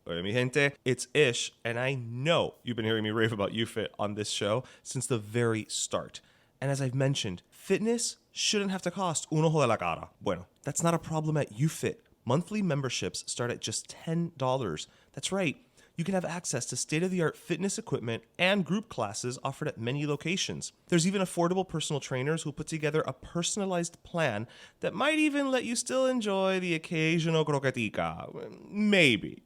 Hola, mi gente, it's Ish, and I know you've been hearing me rave about UFit on this show since the very start. And as I've mentioned, fitness shouldn't have to cost un ojo de la cara. Bueno, that's not a problem at UFit. Monthly memberships start at just $10. That's right. You can have access to state-of-the-art fitness equipment and group classes offered at many locations. There's even affordable personal trainers who put together a personalized plan that might even let you still enjoy the occasional croquetica. Maybe.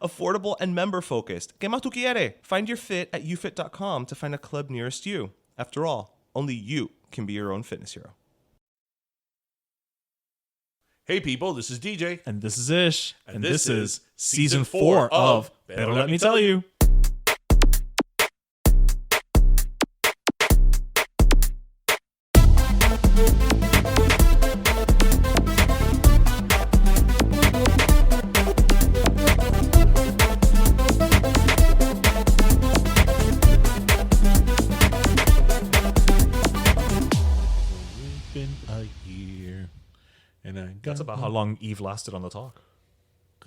Affordable and member-focused. ¿Qué más tú quieres? Find your fit at ufit.com to find a club nearest you. After all, only you can be your own fitness hero. Hey people, this is DJ. And this is Ish. And this is Season 4 of Pero Let Me Tell You. It's been a year. And I got That's about how long Eve lasted on the talk.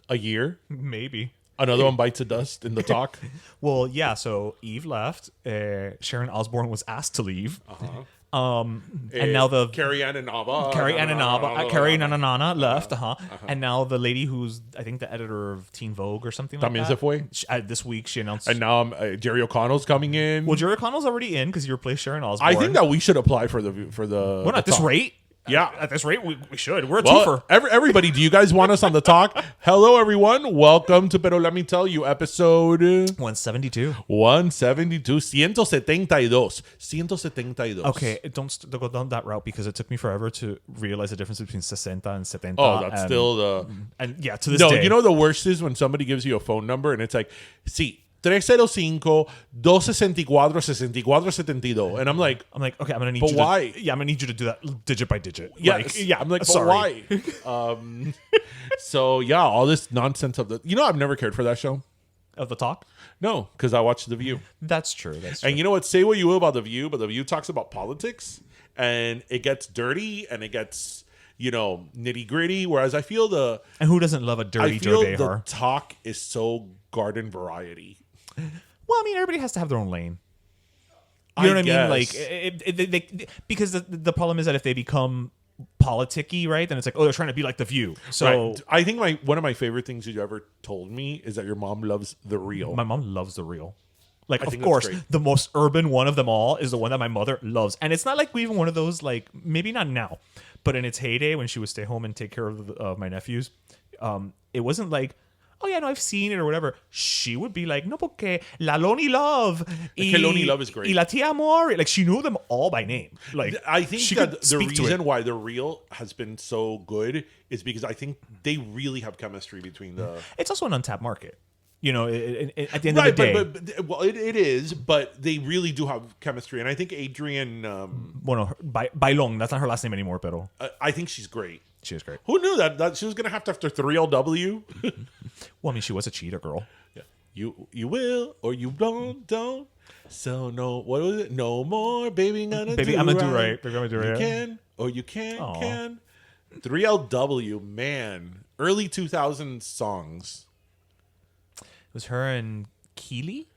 a year. Maybe. Another one bites the dust in the talk. Well, yeah, so Eve left. Sharon Osbourne was asked to leave. And now the Carey and Abba. Carey and Nana left, and now the lady who's I think the editor of Teen Vogue or something like También that. se fue. This week she announced. And now Jerry O'Connell's coming in. Well, Jerry O'Connell's already in because he replaced Sharon Osbourne. I think that we should apply for the. Well, at this talk. rate. Yeah. At this rate, we should. We're a Well, twofer. everybody, do you guys want us on the talk? Hello, everyone. Welcome to Pero Let Me Tell You, episode 172. 172. 172. Okay, don't go down that route because it took me forever to realize the difference between 60 and 70. Oh, that's still the... And yeah, to this No, day. you know the worst is when somebody gives you a phone number and it's like, sí, 305-264-6472. And I'm like, okay, I'm gonna need but you. why? Yeah, I'm gonna need you to do that digit by digit. yeah, Like, I'm like, but sorry. why? So yeah, all this nonsense of the... You know, I've never cared for that show. Of the talk. No, because I watched The View. That's true. That's true. And you know what? Say what you will about The View, but The View talks about politics and it gets dirty and it gets, nitty gritty. Whereas I feel And who doesn't love a dirty Joe the Behar? talk is so garden variety. Well, I mean, everybody has to have their own lane. You know what I mean? Like, because the problem is that if they become politicky, right, then it's like, oh, they're trying to be like The View. So Right. I think one of my favorite things you ever told me is that your mom loves The Real. my mom loves The Real. Like, I of think course, that's great. the most urban one of them all is the one that my mother loves. And it's not like we even one of those, like, maybe not now, but in its heyday when she would stay home and take care of my nephews, it wasn't like, oh yeah, no, I've seen it or whatever. She would be like, no, porque La Lonely Love. Lonely Love is great. Y La Tia Amor. Like, she knew them all by name. Like, I think she that could the speak to reason it. why The Real has been so good is because I think they really have chemistry between the... It's also an untapped market. At the end of the day. Well, it is, but they really do have chemistry. And I think Adrian... Bueno, Bailón, that's not her last name anymore, pero I think she's great. she was great. Who knew that she was going to have to after 3LW? Well, I mean, she was a cheater girl. Yeah. You will or you don't. So no, what was it? No more, baby. Baby, I'm gonna do right. Baby, I'm gonna do You right. can or you can't. Aw. Can 3LW, man, early 2000s songs. It was her and Keely,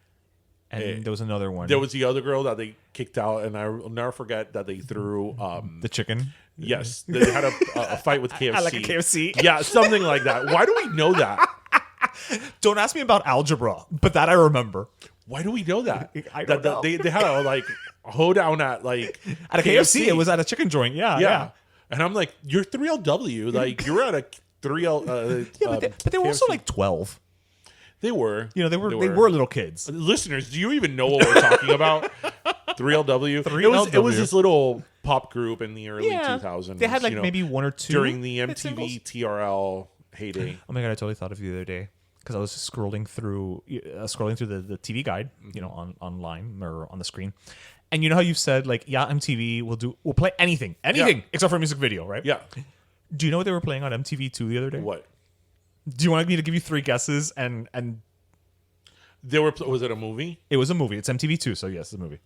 and there was another one. There was the other girl that they kicked out, and I'll never forget that they threw. the chicken. Yes, they had a fight with KFC. I like a KFC. Yeah, something like that. Why do we know that? Don't ask me about algebra, but that I remember. Why do we know that? I don't know. They had a hoedown at At a KFC, it was at a chicken joint. Yeah. And I'm like, you're 3LW. Like, you were at a 3L. Yeah, but they were also KFC. like 12. They were. They were little kids. Listeners, do you even know what we're talking about? 3LW. 3LW. It was this little pop group in the early Yeah. 2000s. They had maybe one or two during the hit singles. MTV TRL heyday. Oh my god, I totally thought of you the other day because I was scrolling through the TV guide, online or on the screen. And you know how you've said like, yeah, MTV will play anything except for a music video, right? Yeah. Do you know what they were playing on MTV2 the other day? What? Do you want me to give you three guesses? And Was it a movie? it was a movie. It's MTV2, so yes, it's a movie.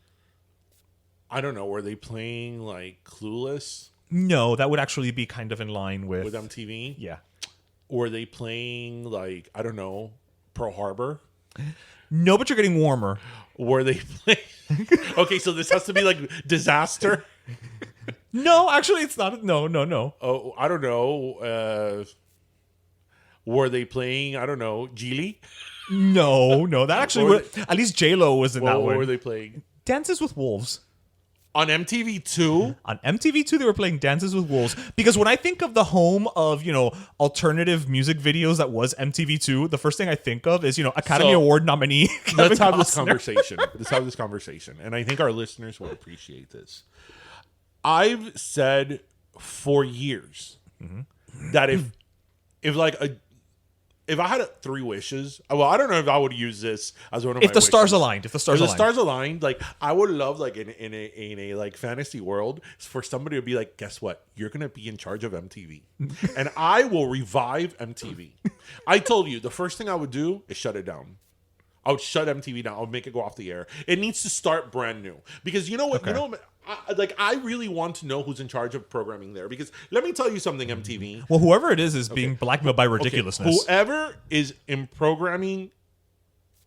I don't know. Were they playing like Clueless No, that would actually be kind of in line with with MTV? yeah. Were they playing like, I don't know, Pearl Harbor? No, but you're getting warmer. Were they playing? Okay, so this has to be like Disaster. No, actually, it's not. No. Oh, I don't know. Were they playing? I don't know, Geely. No. That actually Or- at least J-Lo was in that What one. were they playing Dances with Wolves. on MTV2? On MTV2, they were playing Dances with Wolves. Because when I think of the home of, alternative music videos that was MTV2, the first thing I think of is, Academy So, Award nominee Kevin Let's have this Costner. conversation. Let's have this conversation, and I think our listeners will appreciate this. I've said for years that if I had 3 wishes, well, I don't know if I would use this as one of my If the stars wishes. aligned. If the stars aligned. Like I would love, like in a like fantasy world, for somebody to be like, guess what? You're gonna be in charge of MTV, and I will revive MTV. I told you the first thing I would do is shut it down. I would shut MTV down. I would make it go off the air. It needs to start brand new because you know what? Okay. I really want to know who's in charge of programming there, because let me tell you something, MTV. Well, whoever it is being blackmailed by ridiculousness. Whoever is in programming,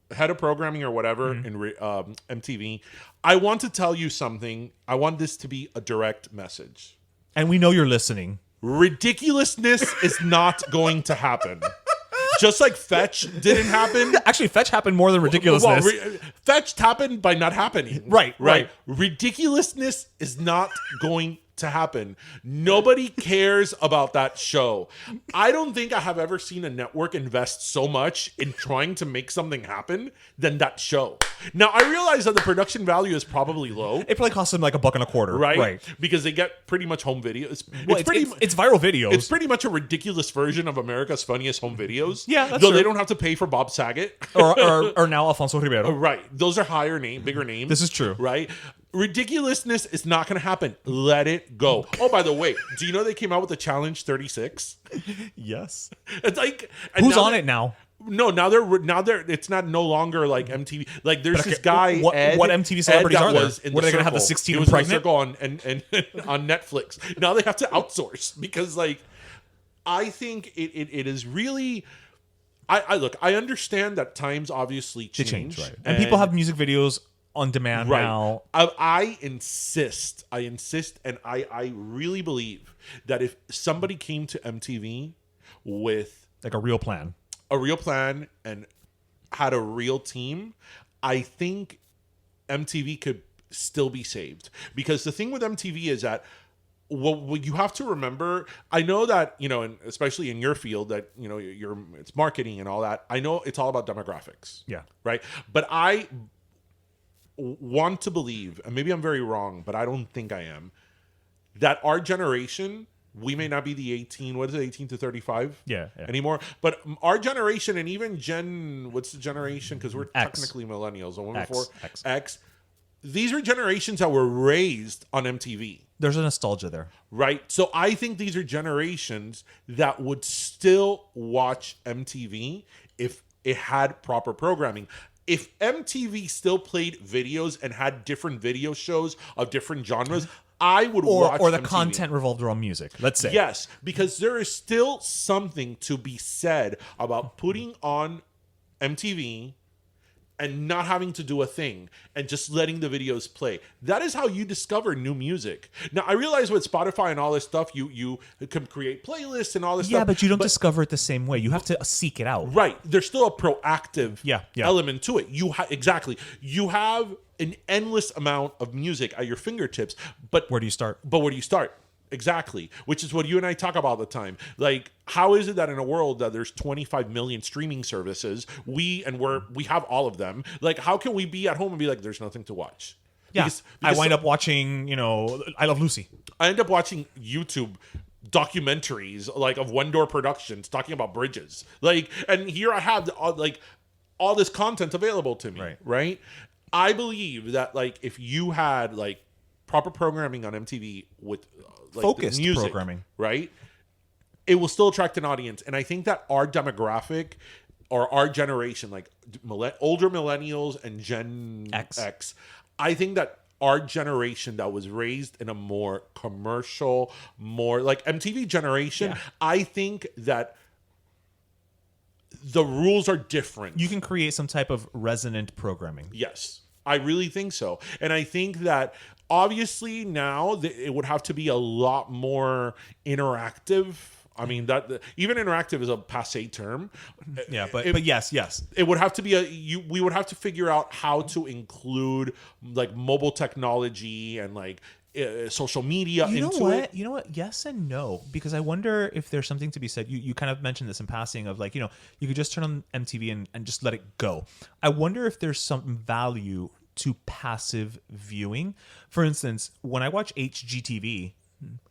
head of programming or whatever in MTV, I want to tell you something. I want this to be a direct message. And we know you're listening. Ridiculousness is not going to happen. Just like Fetch didn't happen. Actually, Fetch happened more than ridiculousness. Fetch happened by not happening. Right. Ridiculousness is not going to happen. Nobody cares about that show. I don't think I have ever seen a network invest so much in trying to make something happen than that show. Now, I realize that the production value is probably low. It probably cost them like $1.25. Right? Because they get pretty much home videos. It's viral videos. It's pretty much a ridiculous version of America's Funniest Home Videos. Yeah, that's Though true. they don't have to pay for Bob Saget. or now Alfonso Ribeiro. Right. Those are bigger names. This is true. Right? Ridiculousness is not going to happen. Let it go. Oh, by the way, do you know they came out with the Challenge 36? Yes. It's like... Who's on it now? No, now they're it's not no longer like MTV. Like there's this guy what Ed, MTV celebrities Ed that are there? was in What, the are they gonna have the Circle. 16 He was in the pregnant? Circle on Netflix. Now they have to outsource because like I think it is really. I look. I understand that times obviously change, right? And people have music videos on demand now. I insist, and I really believe that if somebody came to MTV with Like a real plan. and had a real team, I think MTV could still be saved. Because the thing with MTV is that what you have to remember, I know that, and especially in your field that, it's marketing and all that. I know it's all about demographics. Yeah. Right. But I want to believe, and maybe I'm very wrong, but I don't think I am, that our generation, we may not be the 18 to 35 anymore, but our generation, and even what's the generation? Because we're X. technically millennials, the one X. before X. These are generations that were raised on MTV. There's a nostalgia there. Right? So I think these are generations that would still watch MTV if it had proper programming. If MTV still played videos and had different video shows of different genres, I would watch or the MTV. content revolved around music, let's say. Yes, because there is still something to be said about putting on MTV and not having to do a thing and just letting the videos play. That is how you discover new music. Now, I realize with Spotify and all this stuff, you can create playlists and all this stuff. Yeah, but you don't discover it the same way. You have to seek it out. Right. There's still a proactive Yeah. element to it. Exactly. You have an endless amount of music at your fingertips, but Where do you start? Exactly, which is what you and I talk about all the time. Like, how is it that in a world that there's 25 million streaming services, we have all of them? Like, how can we be at home and be like, there's nothing to watch? Yeah. Because I wind up watching, I Love Lucy. I end up watching YouTube documentaries like of One Door Productions talking about bridges. Like, and here I have all this content available to me. Right? I believe that like if you had like proper programming on MTV with focused music, programming, right? It will still attract an audience, and I think that our demographic or our generation, like older millennials and Gen X, I think that our generation that was raised in a more commercial, more like MTV generation, I think that the rules are different. You can create some type of resonant programming. Yes, I really think so. And I think that obviously now it would have to be a lot more interactive. I mean, that even interactive is a passé term. Yeah, but yes. It would have to be we would have to figure out how to include like mobile technology and like social media into it. You know what? Yes and no, because I wonder if there's something to be said. You kind of mentioned this in passing of like, you know, you could just turn on MTV and just let it go. I wonder if there's some value to passive viewing. For instance, when I watch HGTV,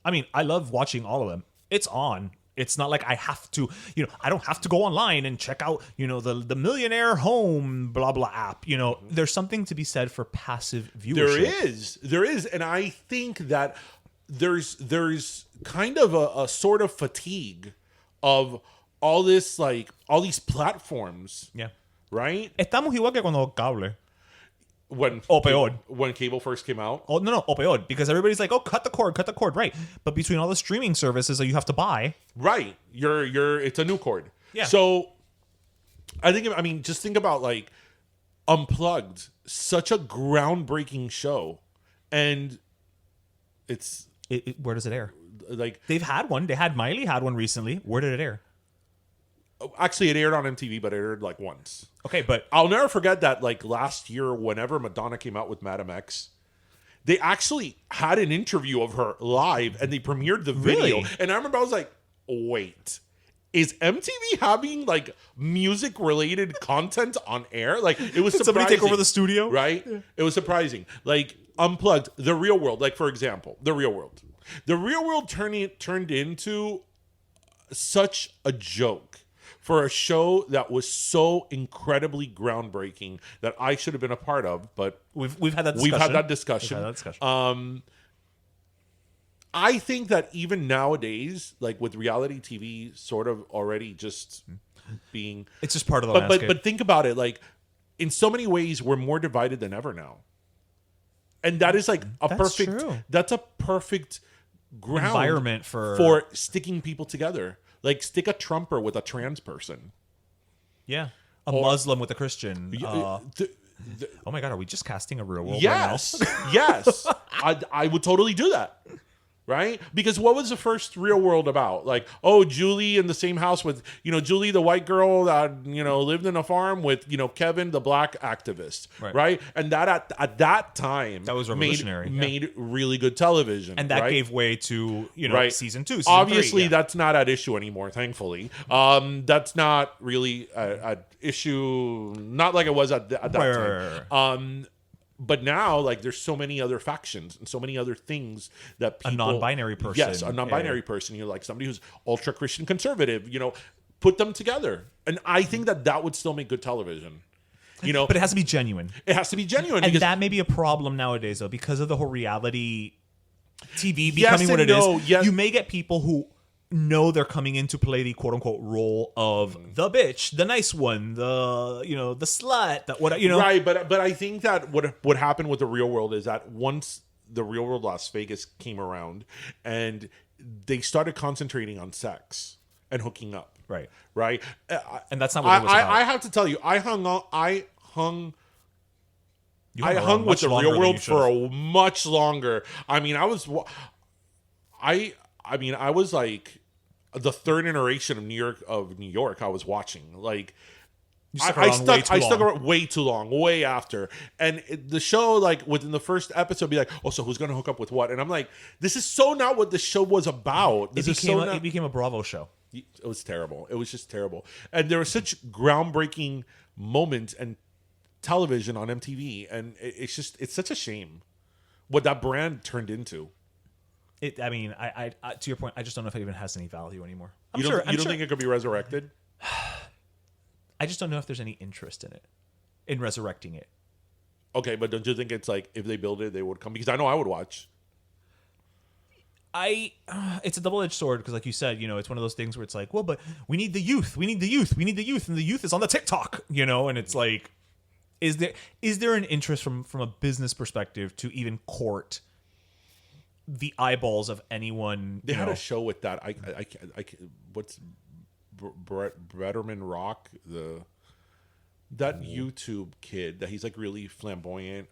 I mean, I love watching all of them. It's on. It's not like I have to, you know, I don't have to go online and check out, you know, the Millionaire Home blah blah app. You know, there's something to be said for passive viewership. There is, and I think that there's kind of a sort of fatigue of all this, like all these platforms. Yeah. Right. Estamos igual que cuando cable. When cable first came out. Oh no, o peor, because everybody's like, oh, cut the cord, right? But between all the streaming services that you have to buy, right? It's a new cord. Yeah. So I mean, just think about like Unplugged, such a groundbreaking show, and where does it air? Like they've had one. They had Miley had one recently. Where did it air? Actually, it aired on MTV, but it aired like once. Okay, but I'll never forget that like last year, whenever Madonna came out with Madam X, they actually had an interview of her live and they premiered the video. Really? And I remember I was like, wait, is MTV having like music related content on air? Like it was surprising. Somebody take over the studio? Right? Yeah. It was surprising. Like Unplugged, The Real World, like for example, The Real World. The Real World turned into such a joke for a show that was so incredibly groundbreaking that I should have been a part of, but we've had that discussion. We've had that discussion. I think that even nowadays, like with reality TV sort of already just being... It's just part of the landscape. But think about it, like in so many ways, we're more divided than ever now. And that is like that's a perfect ground environment for sticking people together. Like stick a Trumper with a trans person. Yeah. Muslim with a Christian. Oh my God, are we just casting a real world yes. right now? Yes. I would totally do that. Right? Because what was the first Real World about? Like, oh, Julie in the same house with, you know, Julie, the white girl that, you know, lived in a farm with, you know, Kevin, the black activist. Right? And that at that time that was revolutionary. Made really good television. And that gave way to, you know, season 2, season Obviously, 3, that's not at issue anymore, thankfully. That's not really at issue, not like it was at that time. But now, like, there's so many other factions and so many other things that people... A non-binary person. Yes, a non-binary person. You know, like somebody who's ultra-Christian conservative, you know, put them together. And I think that would still make good television. You know, but it has to be genuine. It has to be genuine. And that may be a problem nowadays, though, because of the whole reality TV becoming what it is. Yes. You may get people who know they're coming in to play the quote-unquote role of the bitch, the nice one, the, you know, the slut, that what, you know. Right, but I think that what happened with The Real World is that once The Real World Las Vegas came around and they started concentrating on sex and hooking up. Right. And that's not what it was about. I have to tell you, I hung with The Real World for a much longer. I mean, I was like the third iteration of New York. I was watching. Like I stuck around way too long, way after. And the show, like within the first episode, be like, oh, so who's gonna hook up with what? And I'm like, this is so not what the show was about. It became a Bravo show. It was terrible. It was just terrible. And there were such groundbreaking moments and television on MTV, and it's such a shame what that brand turned into. I mean, I to your point, I just don't know if it even has any value anymore. You don't think it could be resurrected? I just don't know if there's any interest in resurrecting it. Okay, but don't you think it's like if they build it, they would come? Because I know I would watch. It's a double-edged sword because, like you said, you know, it's one of those things where it's like, well, but we need the youth, and the youth is on the TikTok, you know, and it's like, is there an interest from a business perspective to even court the eyeballs of anyone? They had a show with that. What's Bretterman Rock, that YouTube kid that he's like really flamboyant,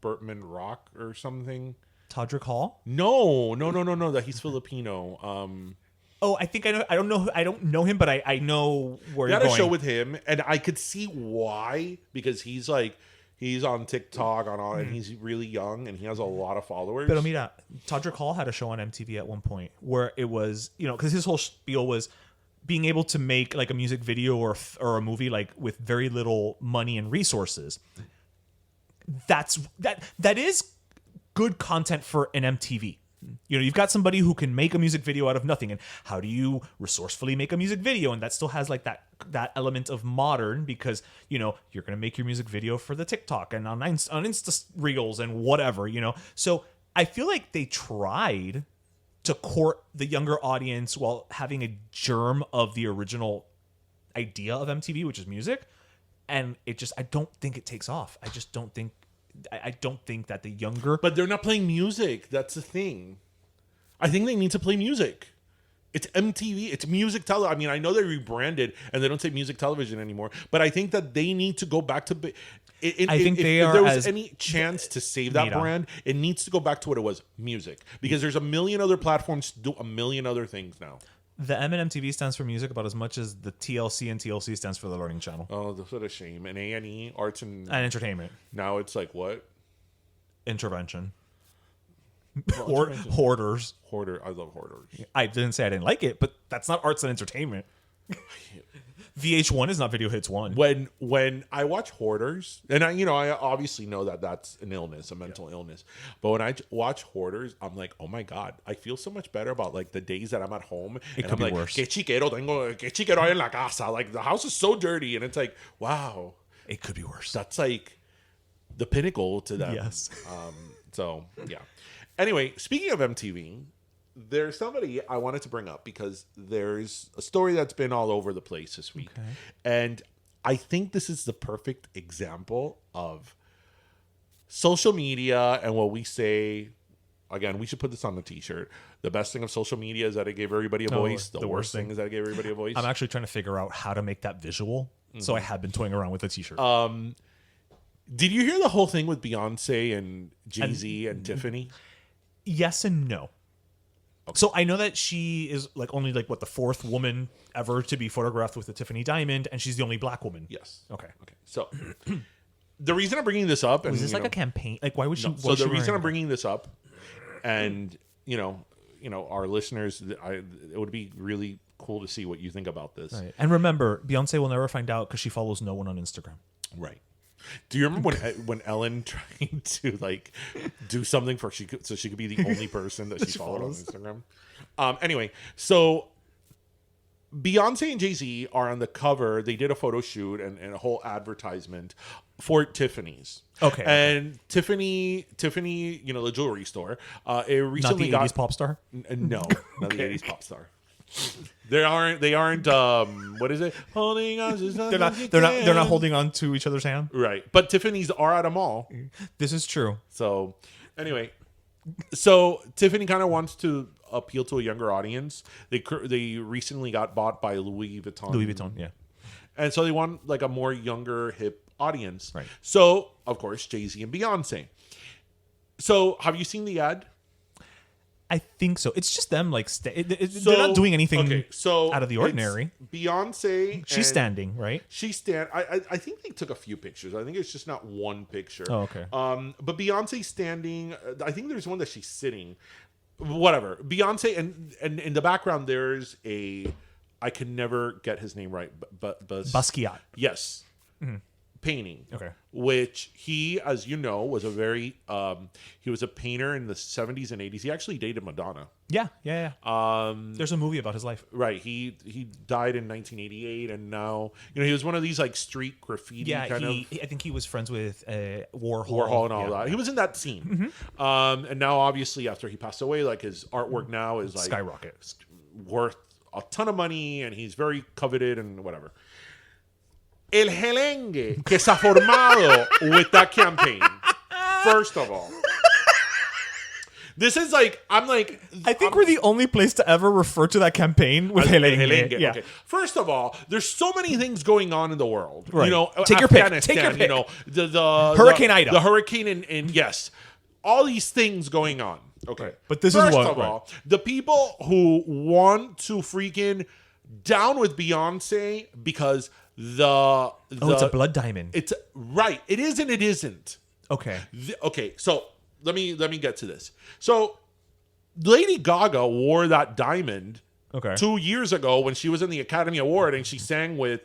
Bertman Rock or something. Todrick Hall? No, that he's Filipino. Oh, I think I know. I don't know him, but I know where We you're had a going. show with him, and I could see why, because he's on TikTok and he's really young and he has a lot of followers. Pero mira, Todrick Hall had a show on MTV at one point where it was, because his whole spiel was being able to make like a music video or a movie like with very little money and resources. That is good content for an MTV. You've got somebody who can make a music video out of nothing, and how do you resourcefully make a music video? And that still has like that element of modern, because you're going to make your music video for the TikTok and on Insta Reels and whatever, So I feel like they tried to court the younger audience while having a germ of the original idea of MTV, which is music, and I don't think it takes off. I don't think that the younger... But they're not playing music. That's the thing. I think they need to play music. It's MTV. It's music television. I mean, I know they rebranded and they don't say music television anymore, but I think that they need to go back to... If there was any chance to save that brand, it needs to go back to what it was, music. Because there's a million other platforms to do a million other things now. The M and MTV stands for music about as much as the TLC and TLC stands for the Learning Channel. Oh, that's what a shame. And A&E, arts and entertainment. Now it's like what? Intervention. Hoarders. I love hoarders. I didn't say I didn't like it, but that's not arts and entertainment. VH1 is not Video Hits 1. When I watch Hoarders, and I obviously know that that's an illness, a mental illness, but when I watch Hoarders, I'm like, oh my God, I feel so much better about like the days that I'm at home. It could be worse. Que chiquero hay en la casa. Like the house is so dirty, and it's like, wow, it could be worse. That's like the pinnacle to them. Yes. So yeah. Anyway, speaking of MTV, there's somebody I wanted to bring up because there's a story that's been all over the place this week. Okay. And I think this is the perfect example of social media and what we say. Again, we should put this on the t-shirt. The best thing of social media is that it gave everybody a voice. The worst thing is that it gave everybody a voice. I'm actually trying to figure out how to make that visual. Mm-hmm. So I have been toying around with the t-shirt. Did you hear the whole thing with Beyonce and Jay-Z and Tiffany? Yes and no. Okay. So I know that she is like only like the fourth woman ever to be photographed with a Tiffany diamond, and she's the only black woman. Yes. Okay. So the reason I'm bringing this up, and was this like a campaign? Like, why would she? No. So the reason I'm bringing this up, and our listeners, it would be really cool to see what you think about this. Right. And remember, Beyonce will never find out because she follows no one on Instagram. Right. Do you remember when Ellen tried to like do something so she could be the only person that she followed on Instagram? Anyway, so Beyonce and Jay-Z are on the cover. They did a photo shoot and a whole advertisement for Tiffany's. Okay. And Tiffany, the jewelry store, it recently not the 80s pop star? No, not the 80s pop star. They aren't what is it? Holding on to something. They're not holding on to each other's hand. Right. But Tiffany's are at a mall. This is true. So anyway, Tiffany kind of wants to appeal to a younger audience. They recently got bought by Louis Vuitton. Yeah. And so they want like a more younger, hip audience. Right. So, of course, Jay-Z and Beyonce. So, have you seen the ad? I think so. It's just them like they're not doing anything out of the ordinary. Beyonce, she's standing, right? I think they took a few pictures. I think it's just not one picture. Oh, okay. But Beyonce's standing. I think there's one that she's sitting. Whatever. Beyonce and in the background there's I can never get his name right. But Basquiat. Yes. Mm-hmm. Painting. Okay. Which he, as you know, was a very he was a painter in the 70s and 80s. He actually dated Madonna. Yeah. There's a movie about his life. Right. He died in 1988, and now he was one of these like street graffiti kind of. I think he was friends with Warhol and all that. He was in that scene. Mm-hmm. And now obviously after he passed away, like his artwork now is like skyrocket, worth a ton of money, and he's very coveted and whatever. El gelengue que se ha formado with that campaign. First of all, This is like, I'm like, I think we're the only place to ever refer to that campaign with Helenge. Yeah. Okay. First of all, there's so many things going on in the world. Right. You know, Take your pick. Afghanistan, Take your pick. you know, the Hurricane Ida. the hurricane in yes, all these things going on. Okay, Right. But this first is what, of all, the people who want to freaking down with Beyonce because it's a blood diamond. It's right. It is and it isn't. Okay. Okay, so let me get to this. So Lady Gaga wore that diamond Okay. 2 years ago when she was in the Academy Award and she sang with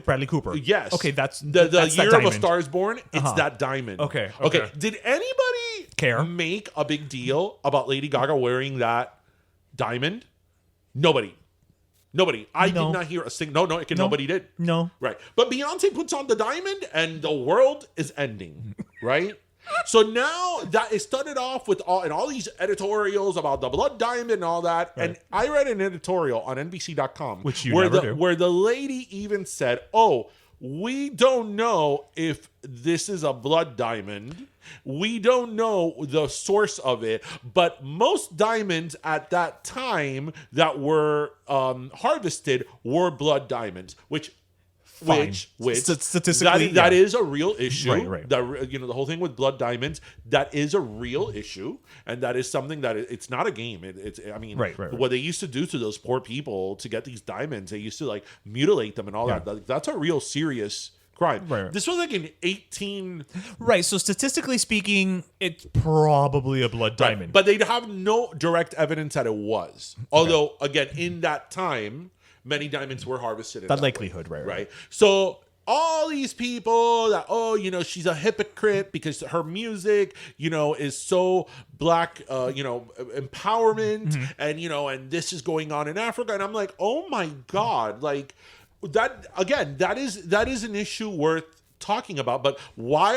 Bradley Cooper. Yes. Okay, that's the that's Year that of a diamond. Star is Born. It's that diamond. Okay. Did anybody Care? make a big deal about Lady Gaga wearing that diamond? Nobody. I No. did not hear a single. No. Nobody did. No. Right. But Beyonce puts on the diamond and the world is ending. Right. So now that it started off with all these editorials about the blood diamond and all that. Right. And I read an editorial on NBC.com Which you where never do. where the lady even said, "Oh, we don't know if this is a blood diamond. We don't know the source of it, but most diamonds at that time that were harvested were blood diamonds, which Fine. Statistically, that yeah. is a real issue. Right. That, you know, the whole thing with blood diamonds, that is a real issue, and that is something that it's not a game. It's I mean, Right. what they used to do to those poor people to get these diamonds, they used to like mutilate them and all that. That's a real serious crime. Right. This was like an 18. Right. So statistically speaking, it's probably a blood diamond. But they'd have no direct evidence that it was. Although, again, in that time, many diamonds were harvested. In that that likelihood, way, right? right? So all these people that, you know, she's a hypocrite because her music, you know, is so black, you know, empowerment, and you know, and this is going on in Africa, and I'm like, oh my God, like that again. That is an issue worth talking about. But why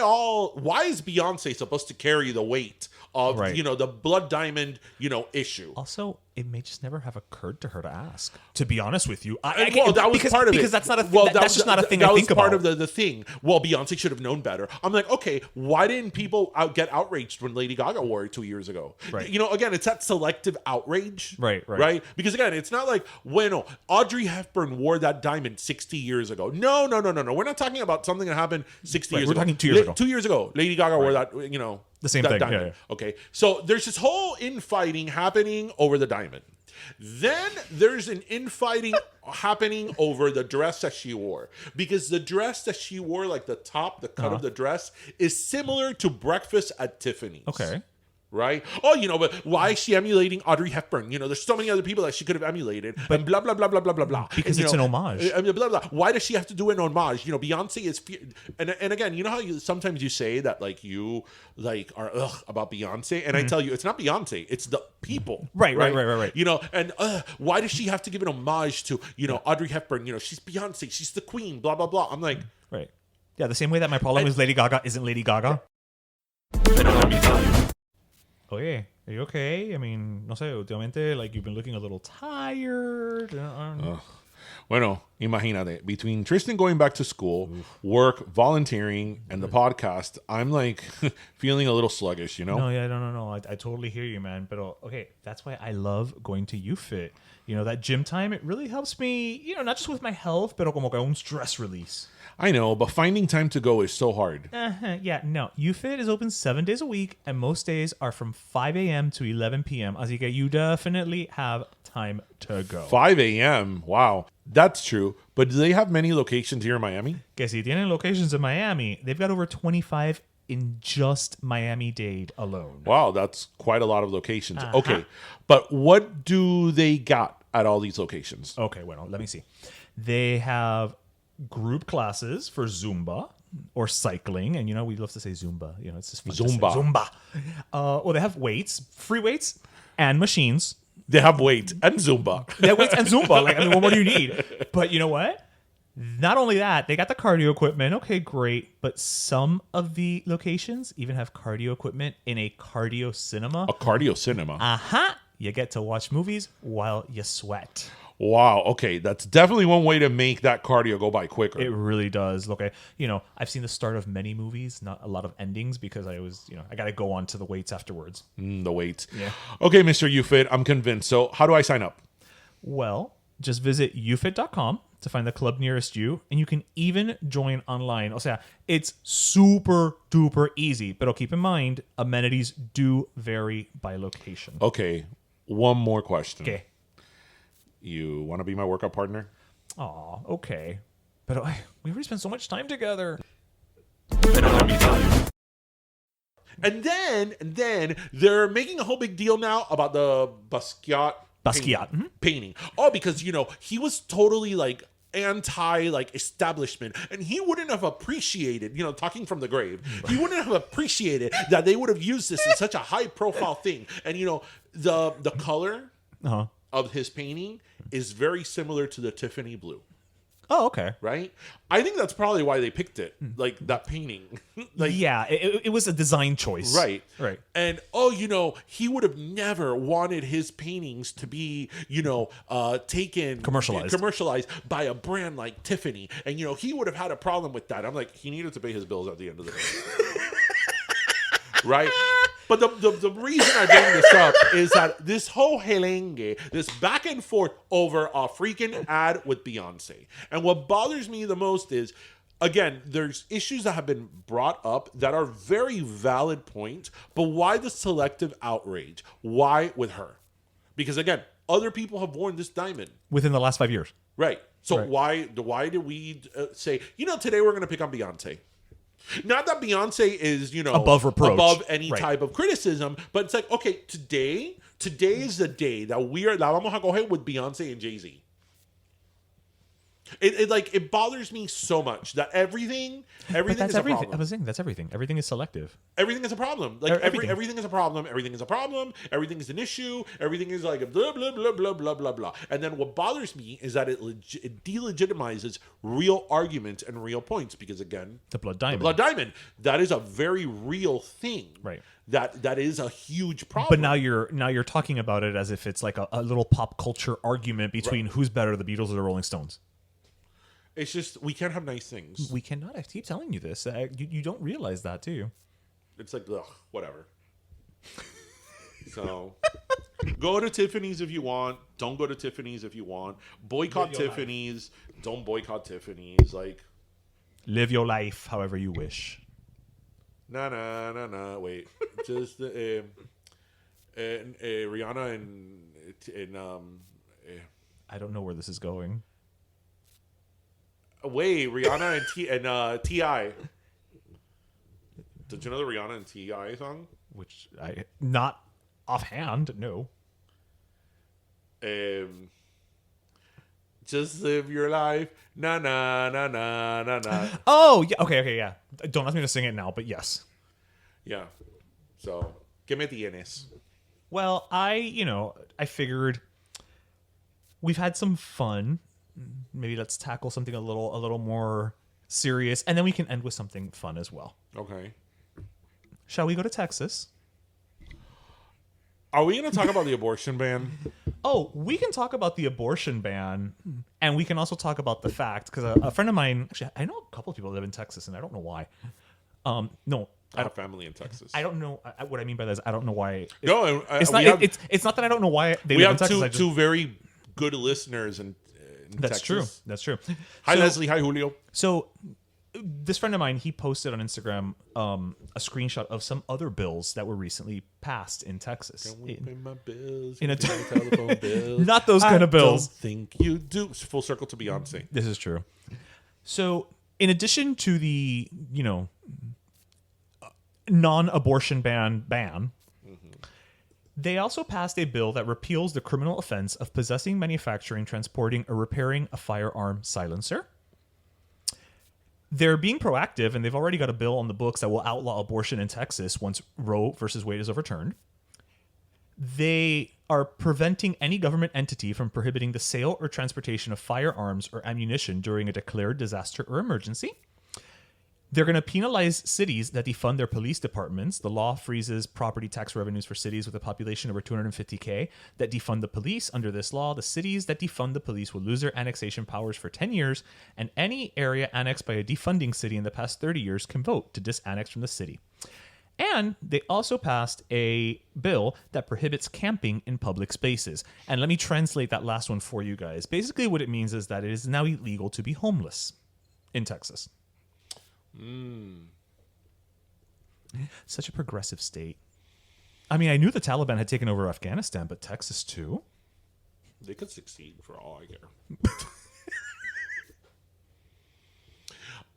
is Beyonce supposed to carry the weight of you know, the blood diamond, you know, issue? Also, it may just never have occurred to her to ask. To be honest with you, that was part of it. because that's not a Well, that's just not a thing that I was think about. part of the thing. Well, Beyonce should have known better. I'm like, okay, why didn't people get outraged when Lady Gaga wore it 2 years ago? Right. You know, again, it's that selective outrage. Right. Because again, it's not like, bueno, Audrey Hepburn wore that diamond 60 years ago. No. We're not talking about something that happened 60 years ago. We're talking 2 years ago. 2 years ago, Lady Gaga wore that, you know, The same that thing, diamond. yeah. Okay, so there's this whole infighting happening over the diamond. Then there's an infighting happening over the dress that she wore, because the dress that she wore, like the top, the cut of the dress, is similar to Breakfast at Tiffany's. Okay. Right? Oh, you know, but why is she emulating Audrey Hepburn? You know, there's so many other people that she could have emulated, and blah, blah, blah, blah, blah, blah, blah. Because And, it's you an know, homage. I mean, blah, blah. Why does she have to do an homage? You know, Beyonce is... And again, you know how sometimes you say that, like, you, like, are about Beyonce? And I tell you, it's not Beyonce. It's the people. Right. You know, and why does she have to give an homage to, you know, Audrey Hepburn? You know, she's Beyonce. She's the queen, blah, blah, blah. I'm like... Right. Yeah, the same way that my problem is Lady Gaga isn't Lady Gaga. Let me tell you. Oye, are you okay? I mean, no sé, últimamente, like, you've been looking a little tired. Bueno, imagínate, between Tristan going back to school, work, volunteering, and the podcast, I'm like feeling a little sluggish, you know? No. I totally hear you, man. But okay, that's why I love going to UFIT. You know, that gym time, it really helps me, you know, not just with my health, but como que un stress release. I know, but finding time to go is so hard. Yeah, no. UFIT is open 7 days a week, and most days are from 5 a.m. to 11 p.m. Así que you definitely have time to go. 5 a.m. Wow, that's true. But do they have many locations here in Miami? Que si tienen locations in Miami, they've got over 25 in just Miami-Dade alone. Wow, that's quite a lot of locations. Okay, but what do they got at all these locations? Okay, well, let me see. They have group classes for Zumba or cycling, and you know we love to say Zumba. You know, it's just fun to say. Zumba. Well, they have weights, free weights, and machines. They have weights and Zumba. They have weights and Zumba. Like, I mean, what more do you need? But you know what? Not only that, they got the cardio equipment. Okay, great. But some of the locations even have cardio equipment in a cardio cinema. A cardio cinema. You get to watch movies while you sweat. Wow. Okay, that's definitely one way to make that cardio go by quicker. It really does. Look, I've seen the start of many movies, not a lot of endings, because I always, I got to go on to the weights afterwards. The weights. Yeah. Okay, Mr. UFIT, I'm convinced. So how do I sign up? Well, just visit ufit.com to find the club nearest you, and you can even join online. O sea, it's super duper easy, but keep in mind, amenities do vary by location. Okay, one more question. Okay. You want to be my workout partner? Aw, okay. But we already spent so much time together. And then they're making a whole big deal now about the Basquiat painting. Oh, because he was totally like anti establishment, and he wouldn't have appreciated, talking from the grave, he wouldn't have appreciated that they would have used this in such a high profile thing. And the color of his painting is very similar to the Tiffany blue. Oh, okay. Right? I think that's probably why they picked it. Like that painting. Yeah, it was a design choice. Right. Right. And he would have never wanted his paintings to be, taken commercialized by a brand like Tiffany. And he would have had a problem with that. I'm like, he needed to pay his bills at the end of the day. Right? But the reason I bring this up is that this whole merengue, this back and forth over a freaking ad with Beyonce. And what bothers me the most is, again, there's issues that have been brought up that are very valid points, but why the selective outrage? Why with her? Because again, other people have worn this diamond. Within the last 5 years. Right. So Right. why do we say, today we're going to pick on Beyonce? Not that Beyonce is, above reproach, above any type of criticism, but it's like, okay, today is the day that la vamos a coger with Beyonce and Jay-Z. It bothers me so much that everything But that's is a everything. problem. I was saying that's everything. Everything is selective. Everything is a problem. Everything is a problem. Everything is a problem. Everything is an issue. Everything is like blah, blah, blah, blah, blah, blah, blah. And then what bothers me is that it delegitimizes real arguments and real points. Because again, The blood diamond. blood diamond, that is a very real thing. Right. That is a huge problem. But now you're talking about it as if it's like a little pop culture argument between who's better, the Beatles or the Rolling Stones. It's just, we can't have nice things. We cannot. I keep telling you this. You don't realize that, do you? It's like, ugh, whatever. So, go to Tiffany's if you want. Don't go to Tiffany's if you want. Boycott Tiffany's. Don't boycott Tiffany's. Live your life however you wish. Nah. Wait. Just Rihanna and I don't know where this is going. wait, Rihanna and T.I. Did you know the Rihanna and T.I. song? Which I not offhand, no. Just live your life. Na na na na na na. Oh, yeah. Okay, yeah. Don't ask me to sing it now, but yes. Yeah. So, que me tienes? Well, I figured we've had some fun. Maybe let's tackle something a little more serious, and then we can end with something fun as well. Okay. Shall we go to Texas? Are we going to talk about the abortion ban? Oh, we can talk about the abortion ban, and we can also talk about the fact, because a friend of mine, actually, I know a couple of people that live in Texas, and I don't know why. No, I have family in Texas. I don't know what I mean by that is I don't know why. No, it's not. It's not that I don't know why they live in Texas. We have I just, two very good listeners in that's Texas. true. That's true. Hi, Leslie. Hi, Julio. So this friend of mine, he posted on Instagram a screenshot of some other bills that were recently passed in Texas. Can we pay my bills? In a telephone bills? Not those kind of bills. I don't think you do. Full circle to Beyonce. This is true. So in addition to the, non-abortion ban, they also passed a bill that repeals the criminal offense of possessing, manufacturing, transporting, or repairing a firearm silencer. They're being proactive, and they've already got a bill on the books that will outlaw abortion in Texas once Roe versus Wade is overturned. They are preventing any government entity from prohibiting the sale or transportation of firearms or ammunition during a declared disaster or emergency. They're going to penalize cities that defund their police departments. The law freezes property tax revenues for cities with a population over 250K that defund the police. Under this law, the cities that defund the police will lose their annexation powers for 10 years, and any area annexed by a defunding city in the past 30 years can vote to disannex from the city. And they also passed a bill that prohibits camping in public spaces. And let me translate that last one for you guys. Basically, what it means is that it is now illegal to be homeless in Texas. Such a progressive state. I mean, I knew the Taliban had taken over Afghanistan, but Texas too? They could succeed for all I care.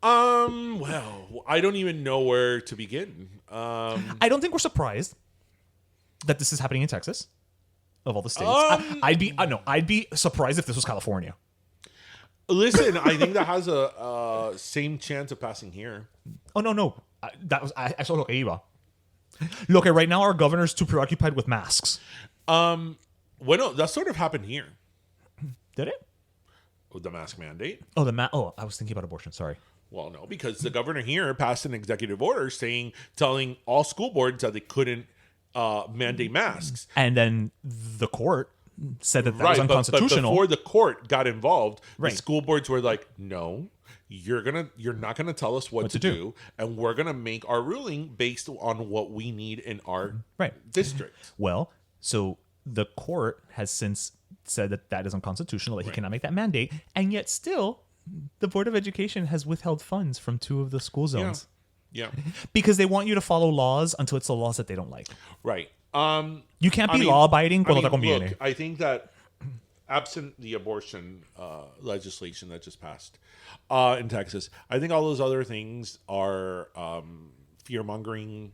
Well, I don't even know where to begin. I don't think we're surprised that this is happening in Texas, of all the states. I'd be surprised if this was California. Listen, I think that has a same chance of passing here. Oh, no. I saw lo que iba. Look, right now our governor's too preoccupied with masks. Well, no, that sort of happened here. Did it? With the mask mandate. Oh, I was thinking about abortion. Sorry. Well, no, because the governor here passed an executive order telling all school boards that they couldn't mandate masks. And then the court said that was unconstitutional. But before the court got involved, Right. the school boards were like, "No, you're not gonna tell us what to do, and we're gonna make our ruling based on what we need in our district." Well, so the court has since said that is unconstitutional, that he cannot make that mandate, and yet still the Board of Education has withheld funds from 2 of the school zones. Yeah. Because they want you to follow laws until it's the laws that they don't like. Right. You can't be law-abiding cuando te conviene. Look, I think that absent the abortion legislation that just passed in Texas, I think all those other things are fear-mongering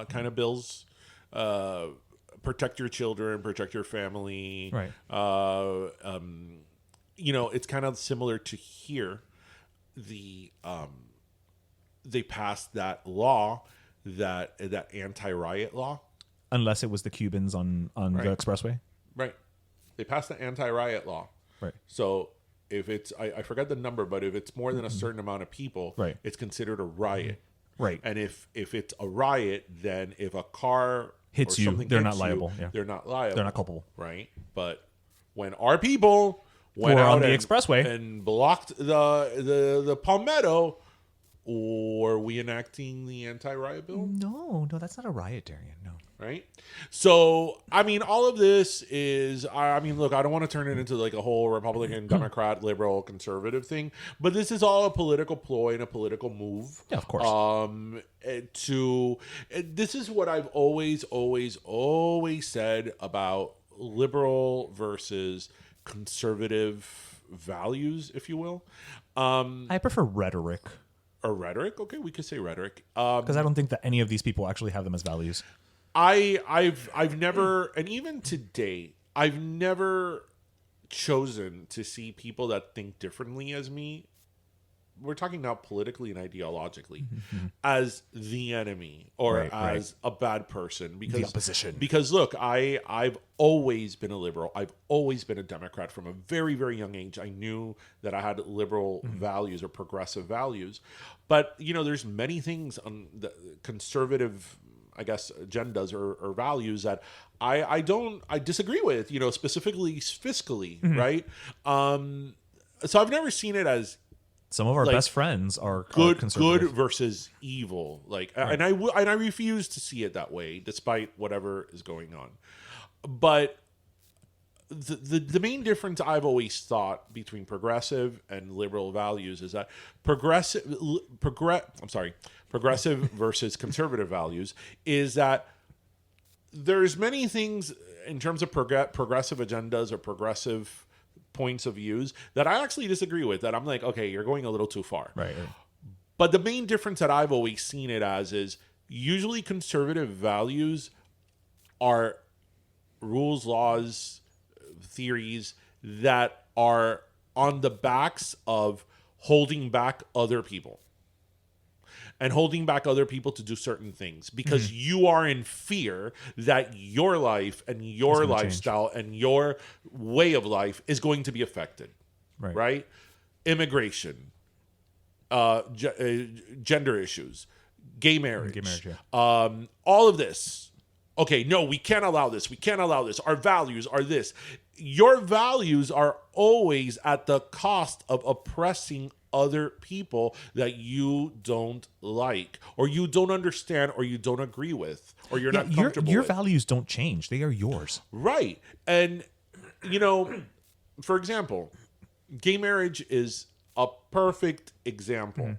kind of bills. Protect your children, protect your family. Right. It's kind of similar to here. They passed that law, that anti-riot law. Unless it was the Cubans on the expressway. Right. They passed the anti-riot law. Right. So if it's, I forget the number, but if it's more than a certain amount of people, it's considered a riot. Right. And if it's a riot, then if a car hits you, they're not liable. They're not liable. They're not culpable. Right. But when our people went out out on the and, expressway and blocked the Palmetto, or we enacting the anti-riot bill? No, that's not a riot, Darian. No. Right? So, I mean, all of this is, look, I don't want to turn it into like a whole Republican, Democrat, liberal, conservative thing, but this is all a political ploy and a political move. Yeah, of course. This is what I've always said about liberal versus conservative values, if you will. I prefer rhetoric. Or rhetoric? Okay, we could say rhetoric. Because I don't think that any of these people actually have them as values. I've never, and even today, I've never chosen to see people that think differently as me. We're talking now politically and ideologically as the enemy or as a bad person, because the opposition. Because look, I've always been a liberal. I've always been a Democrat from a very, very young age. I knew that I had liberal values or progressive values, but there's many things on the conservative, I guess, agendas or values that I disagree with, specifically fiscally, right? So I've never seen it as some of our best friends are good conservative. versus evil, and I refuse to see it that way, despite whatever is going on. But the main difference I've always thought between progressive and liberal values is that progressive versus conservative values is that there's many things in terms of progressive agendas or progressive points of views that I actually disagree with, that I'm like, okay, you're going a little too far. Right. But the main difference that I've always seen it as is usually conservative values are rules, laws, theories that are on the backs of holding back other people. And holding back other people to do certain things because you are in fear that your life and your lifestyle and your way of life is going to be affected. Right? Immigration, gender issues, gay marriage, yeah. all of this. Okay, no, we can't allow this. We can't allow this. Our values are this. Your values are always at the cost of oppressing other people that you don't like, or you don't understand, or you don't agree with, or you're not comfortable your with. values don't change. They are yours. Right. And, for example, gay marriage is a perfect example.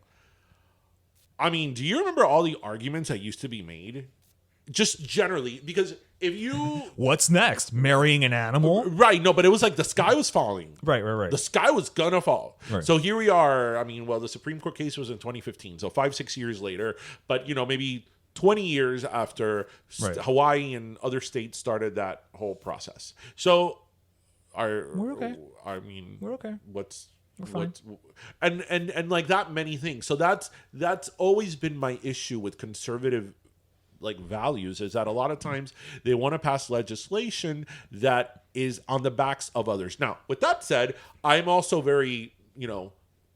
I mean, do you remember all the arguments that used to be made? Just generally, because if you... What's next? Marrying an animal? Right, no, but it was like the sky was falling. Right. The sky was gonna fall. Right. So here we are. I mean, well, the Supreme Court case was in 2015, so 5-6 years later. But, maybe 20 years after Hawaii and other states started that whole process. So, we're okay. I mean... We're okay. We're fine. And like that many things. So that's always been my issue with conservative values, is that a lot of times they want to pass legislation that is on the backs of others. Now, with that said, I'm also very,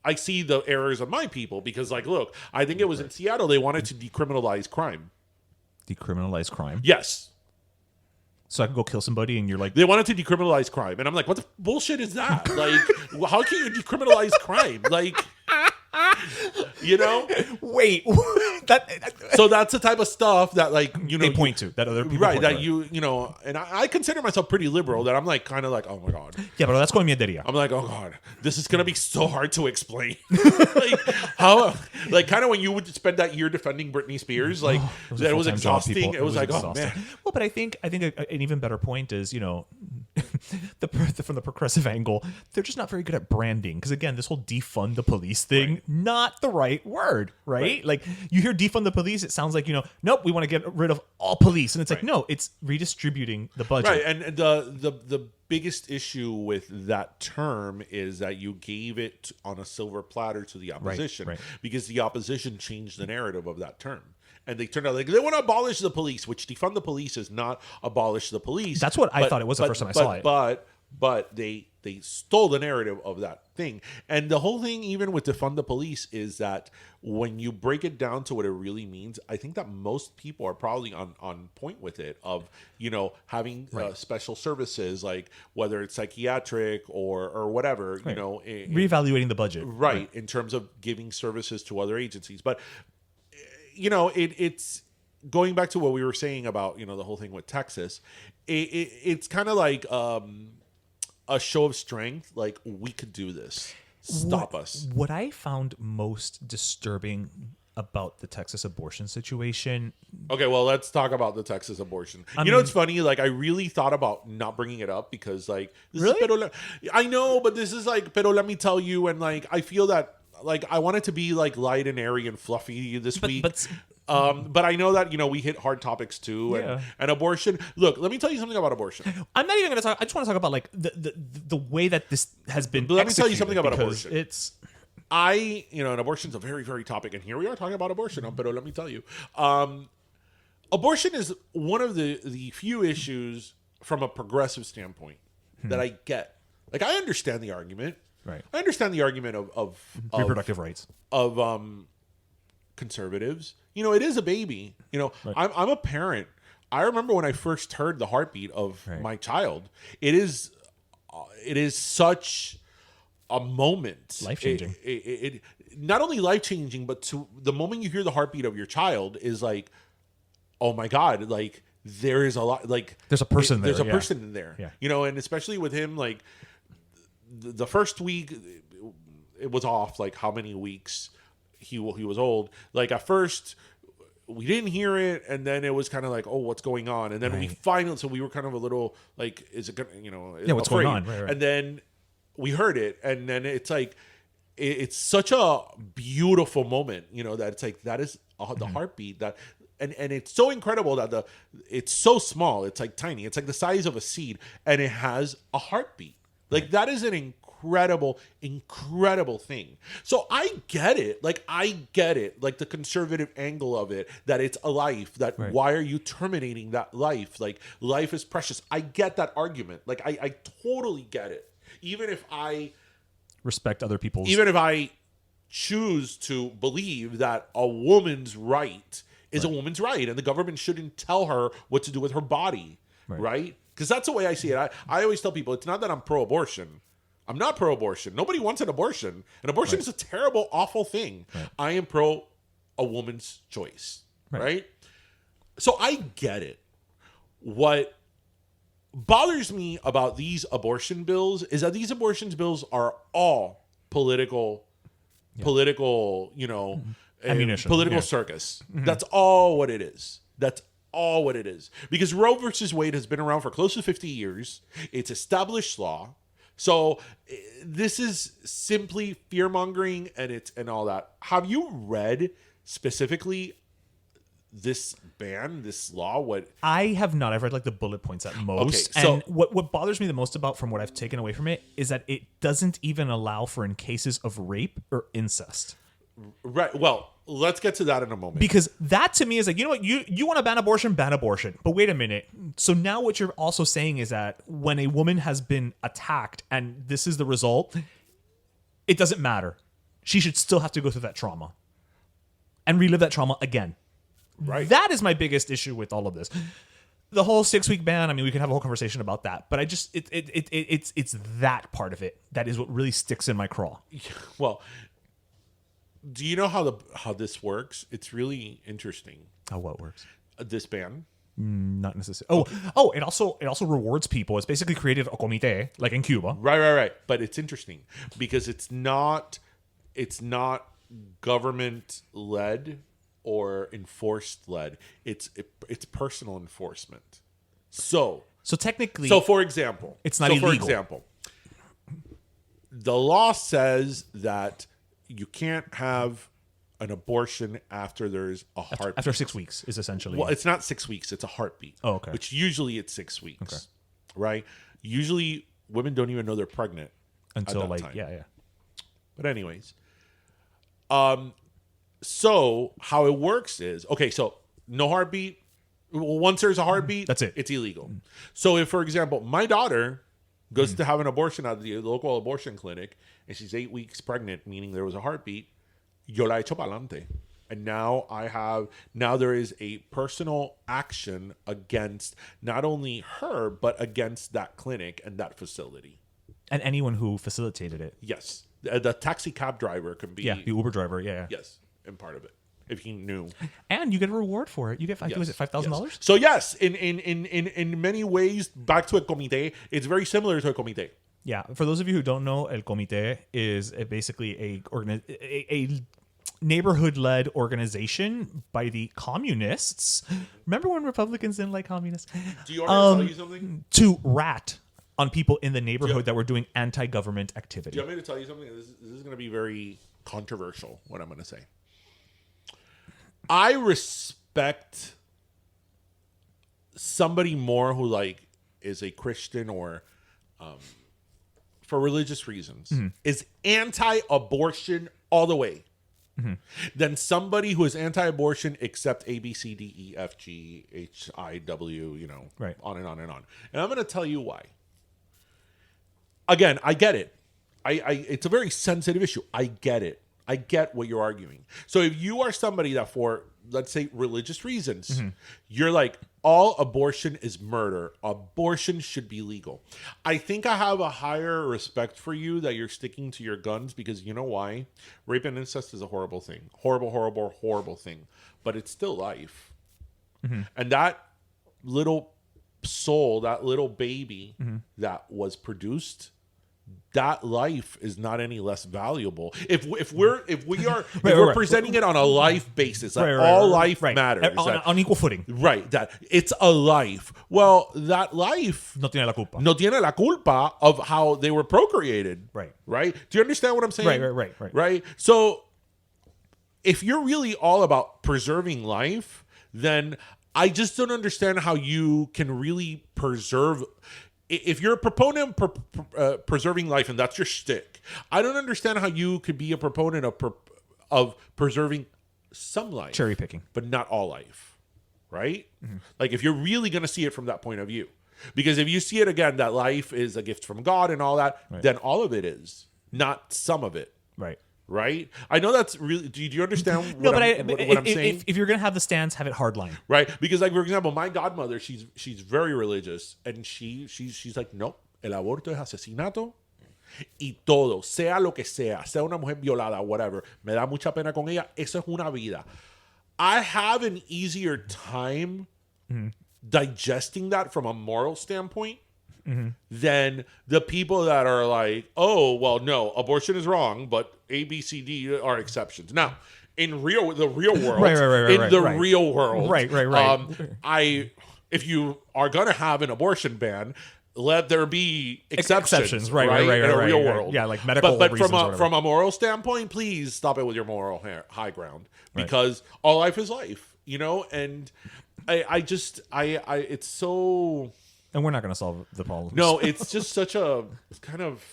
I see the errors of my people, because look, I think it was in Seattle, they wanted to decriminalize crime. Decriminalize crime? Yes. So I can go kill somebody and you're like... They wanted to decriminalize crime. And I'm like, what the bullshit is that? How can you decriminalize crime? Wait, so that's the type of stuff that they point to, that other people right, point that to. And I consider myself pretty liberal, that I'm kind of oh my God. Yeah, but that's going mierderia. I'm like, oh God, this is gonna be so hard to explain. How kind of when you would spend that year defending Britney Spears, that it was exhausting. It was exhausting. Oh man. Well, but I think an even better point is, from the progressive angle, they're just not very good at branding, because again, this whole defund the police thing, not the right word, right? Like, you hear defund the police, it sounds like, nope, we want to get rid of all police, and it's like, no, it's redistributing the budget. Right, and the biggest issue with that term is that you gave it on a silver platter to the opposition, because the opposition changed the narrative of that term. And they turned out they want to abolish the police, which defund the police is not abolish the police. That's what I thought it was the first time I saw it. But they stole the narrative of that thing. And the whole thing, even with defund the police, is that when you break it down to what it really means, I think that most people are probably on point with it, of, having special services, whether it's psychiatric or whatever, reevaluating the budget. Right, in terms of giving services to other agencies. But it's going back to what we were saying about the whole thing with Texas. It's kind of like a show of strength. We could do this. Stop us. What I found most disturbing about the Texas abortion situation. Okay, well, let's talk about the Texas abortion. It's funny. I really thought about not bringing it up, because this really? is I know, but this is pero let me tell you, and I feel that I want it to be light and airy and fluffy this week. But I know that we hit hard topics too, and abortion. Look, let me tell you something about abortion. I'm not even going to talk. I just want to talk about the way that this has been. But let me tell you something about abortion. And abortion's a very, very topic, and here we are talking about abortion. But let me tell you, abortion is one of the few issues from a progressive standpoint that I get. I understand the argument. Right. I understand the argument of reproductive rights of conservatives. It is a baby. I'm a parent. I remember when I first heard the heartbeat of my child. It is such a moment, life-changing. It not only life-changing, but to the moment you hear the heartbeat of your child is oh my God, there is a lot, there's a person there. There's a person in there. Yeah. And especially with him, the first week it was off, how many weeks he was old. At first we didn't hear it, and then it was kind of oh, what's going on? And then we finally, so we were kind of a little is it gonna, what's going on? Right. And then we heard it, and then it's it's such a beautiful moment, that it's that is the heartbeat that. And it's so incredible that it's so small. It's tiny. It's the size of a seed, and it has a heartbeat. That is an incredible thing. So I get it. I get it. The conservative angle of it, that it's a life, that why are you terminating that life? Life is precious. I get that argument. I totally get it. Even if I respect other people's. Even if I choose to believe that a woman's right is a woman's right, and the government shouldn't tell her what to do with her body, right? Because that's the way I see it. I always tell people, it's not that I'm pro-abortion. I'm not pro-abortion. Nobody wants an abortion. An abortion is a terrible, awful thing. I am pro a woman's choice, right? So I get it. What bothers me about these abortion bills is that these abortion bills are all political, Ammunition. political circus. That's all what it is. That's all what it is. Because Roe versus Wade has been around for close to 50 years. It's established law. So this is simply fear mongering and all that. Have you read specifically this ban, this law? What I have not. I've read like the bullet points at most. Okay, so- and what bothers me the most about from what I've taken away from it is that it doesn't even allow for in cases of rape or incest. Right. Well, let's get to that in a moment. Because that to me is like, you know what, you want to ban abortion, but wait a minute. So now what you're also saying is that when a woman has been attacked and this is the result, it doesn't matter. She should still have to go through that trauma and relive that trauma again. Right. That is my biggest issue with all of this. The whole 6-week ban, I mean, we could have a whole conversation about that, but I just it's that part of it that is what really sticks in my craw. Well, do you know how this works? It's really interesting. How what works? This ban. Not necessarily. Oh, it also rewards people. It's basically created a comité, like in Cuba. Right. But it's interesting because it's not government led or enforced led. It's personal enforcement. So technically, for example, it's not illegal. For example, the law says that you can't have an abortion after there's a heartbeat. After 6 weeks is essentially. Well, it's not 6 weeks. It's a heartbeat. Oh, okay. Which usually it's 6 weeks. Right? Usually women don't even know they're pregnant until at that like time. yeah. But anyways, so how it works is, okay, so no heartbeat. Once there's a heartbeat, that's it. It's illegal. So if, for example, my daughter goes to have an abortion at the local abortion clinic and she's 8 weeks pregnant, meaning there was a heartbeat, yo la echo pa'lante. And now there is a personal action against not only her, but against that clinic and that facility. And anyone who facilitated it. Yes. The taxi cab driver can be. Yeah, the Uber driver, yeah. Yes, and part of it. If he knew. And you get a reward for it. You get, was it $5,000? Yes. So yes, in many ways, back to a comité, it's very similar to a comité. Yeah, for those of you who don't know, El Comité is basically a neighborhood-led organization by the communists. Remember when Republicans didn't like communists? Do you want me to tell you something? To rat on people in the neighborhood that were doing anti-government activity. Do you want me to tell you something? This is going to be very controversial, what I'm going to say. I respect somebody more who like is a Christian or for religious reasons is anti-abortion all the way than somebody who is anti-abortion except A, B, C, D, E, F, G, H, I, W, right. On and on and on. And I'm going to tell you why. Again, I get it. It's a very sensitive issue. I get it. I get what you're arguing. So if you are somebody that for, let's say, religious reasons, you're like, all abortion is murder. Abortion should be legal. I think I have a higher respect for you that you're sticking to your guns because you know why? Rape and incest is a horrible thing. Horrible, horrible, horrible thing. But it's still life. And that little soul, that little baby that was produced, that life is not any less valuable. If we are presenting it on a life basis, that all life matters on equal footing, right? That it's a life. Well, that life no tiene la culpa. No tiene la culpa of how they were procreated. Right. Do you understand what I'm saying? Right. So, if you're really all about preserving life, then I just don't understand how you can really preserve. If you're a proponent of preserving life and that's your shtick, I don't understand how you could be a proponent of preserving some life. Cherry picking. But not all life, right? Like if you're really going to see it from that point of view. Because if you see it again, that life is a gift from God and all that, then all of it is, not some of it. right? I know that's really. Do you understand No, what, but what I'm saying? if you're gonna have the stance, have it hardline. Right? Because, like, for example, my godmother, she's very religious, and she's like, no, el aborto es asesinato. Y todo, sea lo que sea una mujer violada, whatever, me da mucha pena con ella, eso es una vida. I have an easier time digesting that from a moral standpoint than the people that are like, oh, well, no, abortion is wrong, but A, B, C, D are exceptions. Now, in the real world, real world, if you are gonna have an abortion ban, let there be exceptions, right? In a real world, yeah, like medical. But reasons from a moral standpoint, please stop it with your moral high ground, because all life is life, you know. And I it's so. And we're not going to solve the problem. No, it's just such a kind of.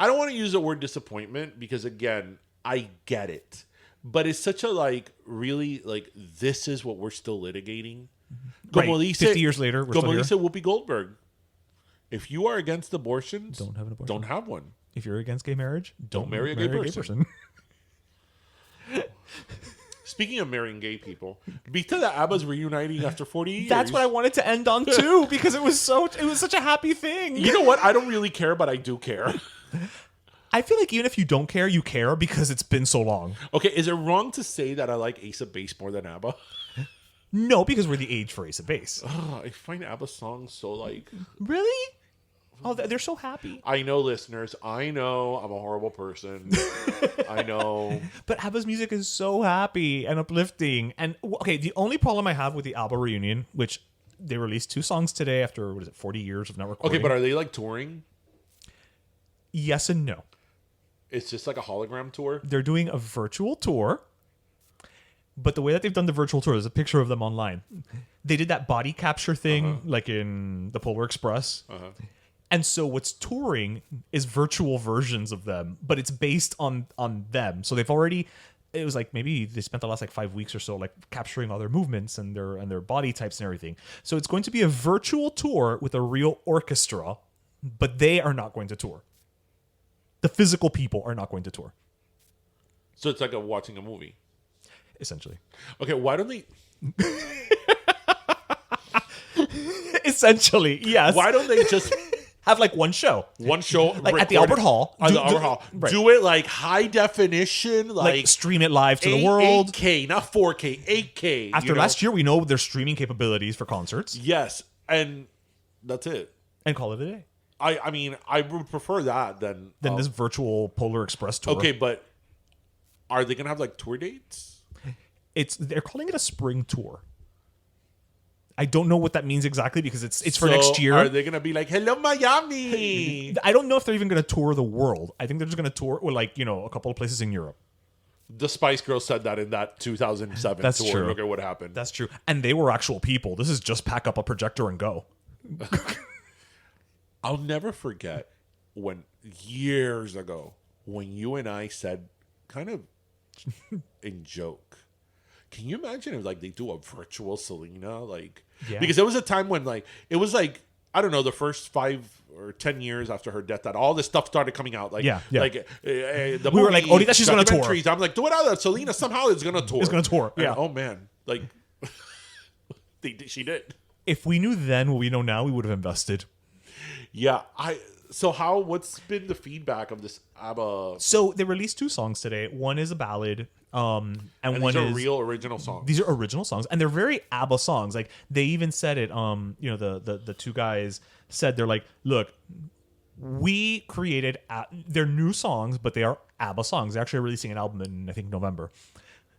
I don't want to use the word disappointment because, again, I get it, but it's such a really this is what we're still litigating. Right. 50 years later, we're como still dice Whoopi Goldberg, if you are against abortions, don't have an abortion. Don't have one. If you're against gay marriage, don't marry a gay person. Speaking of marrying gay people, Vita the Abba's reuniting after 40 years. That's what I wanted to end on too, because it was such a happy thing. You know what? I don't really care, but I do care. I feel like even if you don't care, you care because it's been so long. Okay, is it wrong to say that I like Ace of Base more than Abba? No, because we're the age for Ace of Base. I find Abba's songs so Really? Oh, they're so happy. I know, listeners. I know I'm a horrible person. I know. But Abba's music is so happy and uplifting. And, okay, the only problem I have with the Abba reunion, which they released 2 songs today after, 40 years of not recording. Okay, but are they touring? Yes and no. It's just like a hologram tour? They're doing a virtual tour. But the way that they've done the virtual tour, there's a picture of them online. They did that body capture thing, like in the Polar Express. And so what's touring is virtual versions of them, but it's based on them. So they've already, it was maybe they spent the last 5 weeks or so capturing all their movements and their body types and everything. So it's going to be a virtual tour with a real orchestra, but they are not going to tour. The physical people are not going to tour. So it's like watching a movie. Essentially. Okay, why don't they... Essentially, yes. Why don't they just... have one show. One show. At the Albert Hall. At the Albert Hall. Right. Do it high definition. Stream it live to the world. 8K, not 4K, 8K. After last year, we know there's streaming capabilities for concerts. Yes, and that's it. And call it a day. I mean, I would prefer that than this virtual Polar Express tour. Okay, but are they going to have tour dates? They're calling it a spring tour. I don't know what that means exactly because it's for next year. Are they going to be hello, Miami? I don't know if they're even going to tour the world. I think they're just going to tour with a couple of places in Europe. The Spice Girls said that in that 2007 That's tour. true. Look at what happened. That's true. And they were actual people. This is just pack up a projector and go. I'll never forget years ago when you and I said, kind of in joke, can you imagine if they do a virtual Selena? Yeah. Because there was a time when it was I don't know, the first 5 or 10 years after her death that all this stuff started coming out. The we were like, Ahorita she's gonna tour. I'm like, do it out. Selena somehow is gonna tour. It's gonna tour. Yeah. And, oh man, she did. If we knew then what we know now, we would have invested. Yeah, what's been the feedback of this ABBA? So they released 2 songs today. One is a ballad, and one these are is real original songs. These are original songs, and they're very ABBA songs. They even said it. The 2 guys said they're look, we created they're new songs, but they are ABBA songs. They're actually releasing an album in I think November.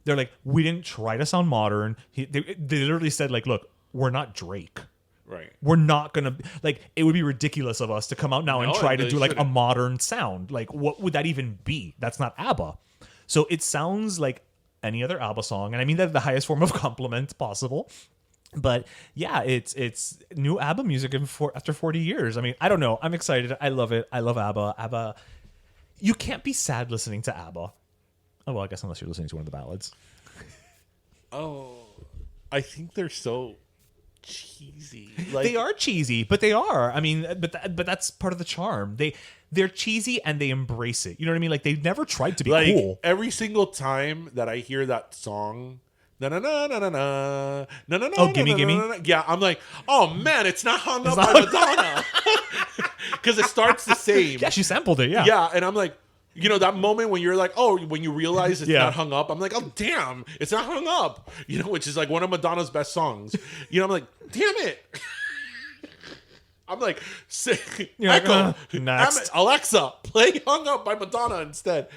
They're we didn't try to sound modern. They literally said look, we're not Drake. Right. We're not going to it would be ridiculous of us to come out now and try to do a modern sound. What would that even be? That's not ABBA. So it sounds like any other ABBA song. And I mean that the highest form of compliment possible. But yeah, it's new ABBA music after 40 years. I mean, I don't know. I'm excited. I love it. I love ABBA. ABBA. You can't be sad listening to ABBA. Oh, well, I guess unless you're listening to one of the ballads. Oh, I think they're so... cheesy. They are cheesy, but they are. I mean, but that's part of the charm. They're cheesy and they embrace it. You know what I mean? Like they've never tried to be like cool. every single time that I hear that song, na na na na na na na na. Oh, Gimme Gimme? Yeah, I'm like, oh man, it's not hung up by Madonna because it starts the same. Yeah, she sampled it. Yeah. Yeah, and I'm like, you know, that moment when you're like, oh, when you realize it's Yeah. not hung up, I'm like, oh damn, it's not hung up. You know, which is like one of Madonna's best songs. You know, I'm like, damn it. I'm like, You're like, Echo, next. Alexa, play "Hung Up" by Madonna instead.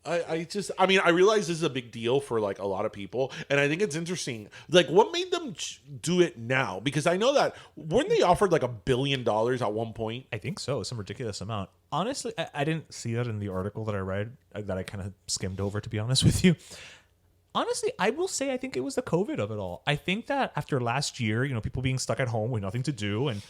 I realize this is a big deal for like a lot of people, and I think it's interesting. Like, what made them do it now? Because I know that weren't they offered like $1 billion at one point? I think so. Some ridiculous amount. Honestly, I didn't see that in the article that I read, that I kind of skimmed over, to be honest with you. Honestly, I will say I think it was the COVID of it all. I think that after last year, you know, people being stuck at home with nothing to do, and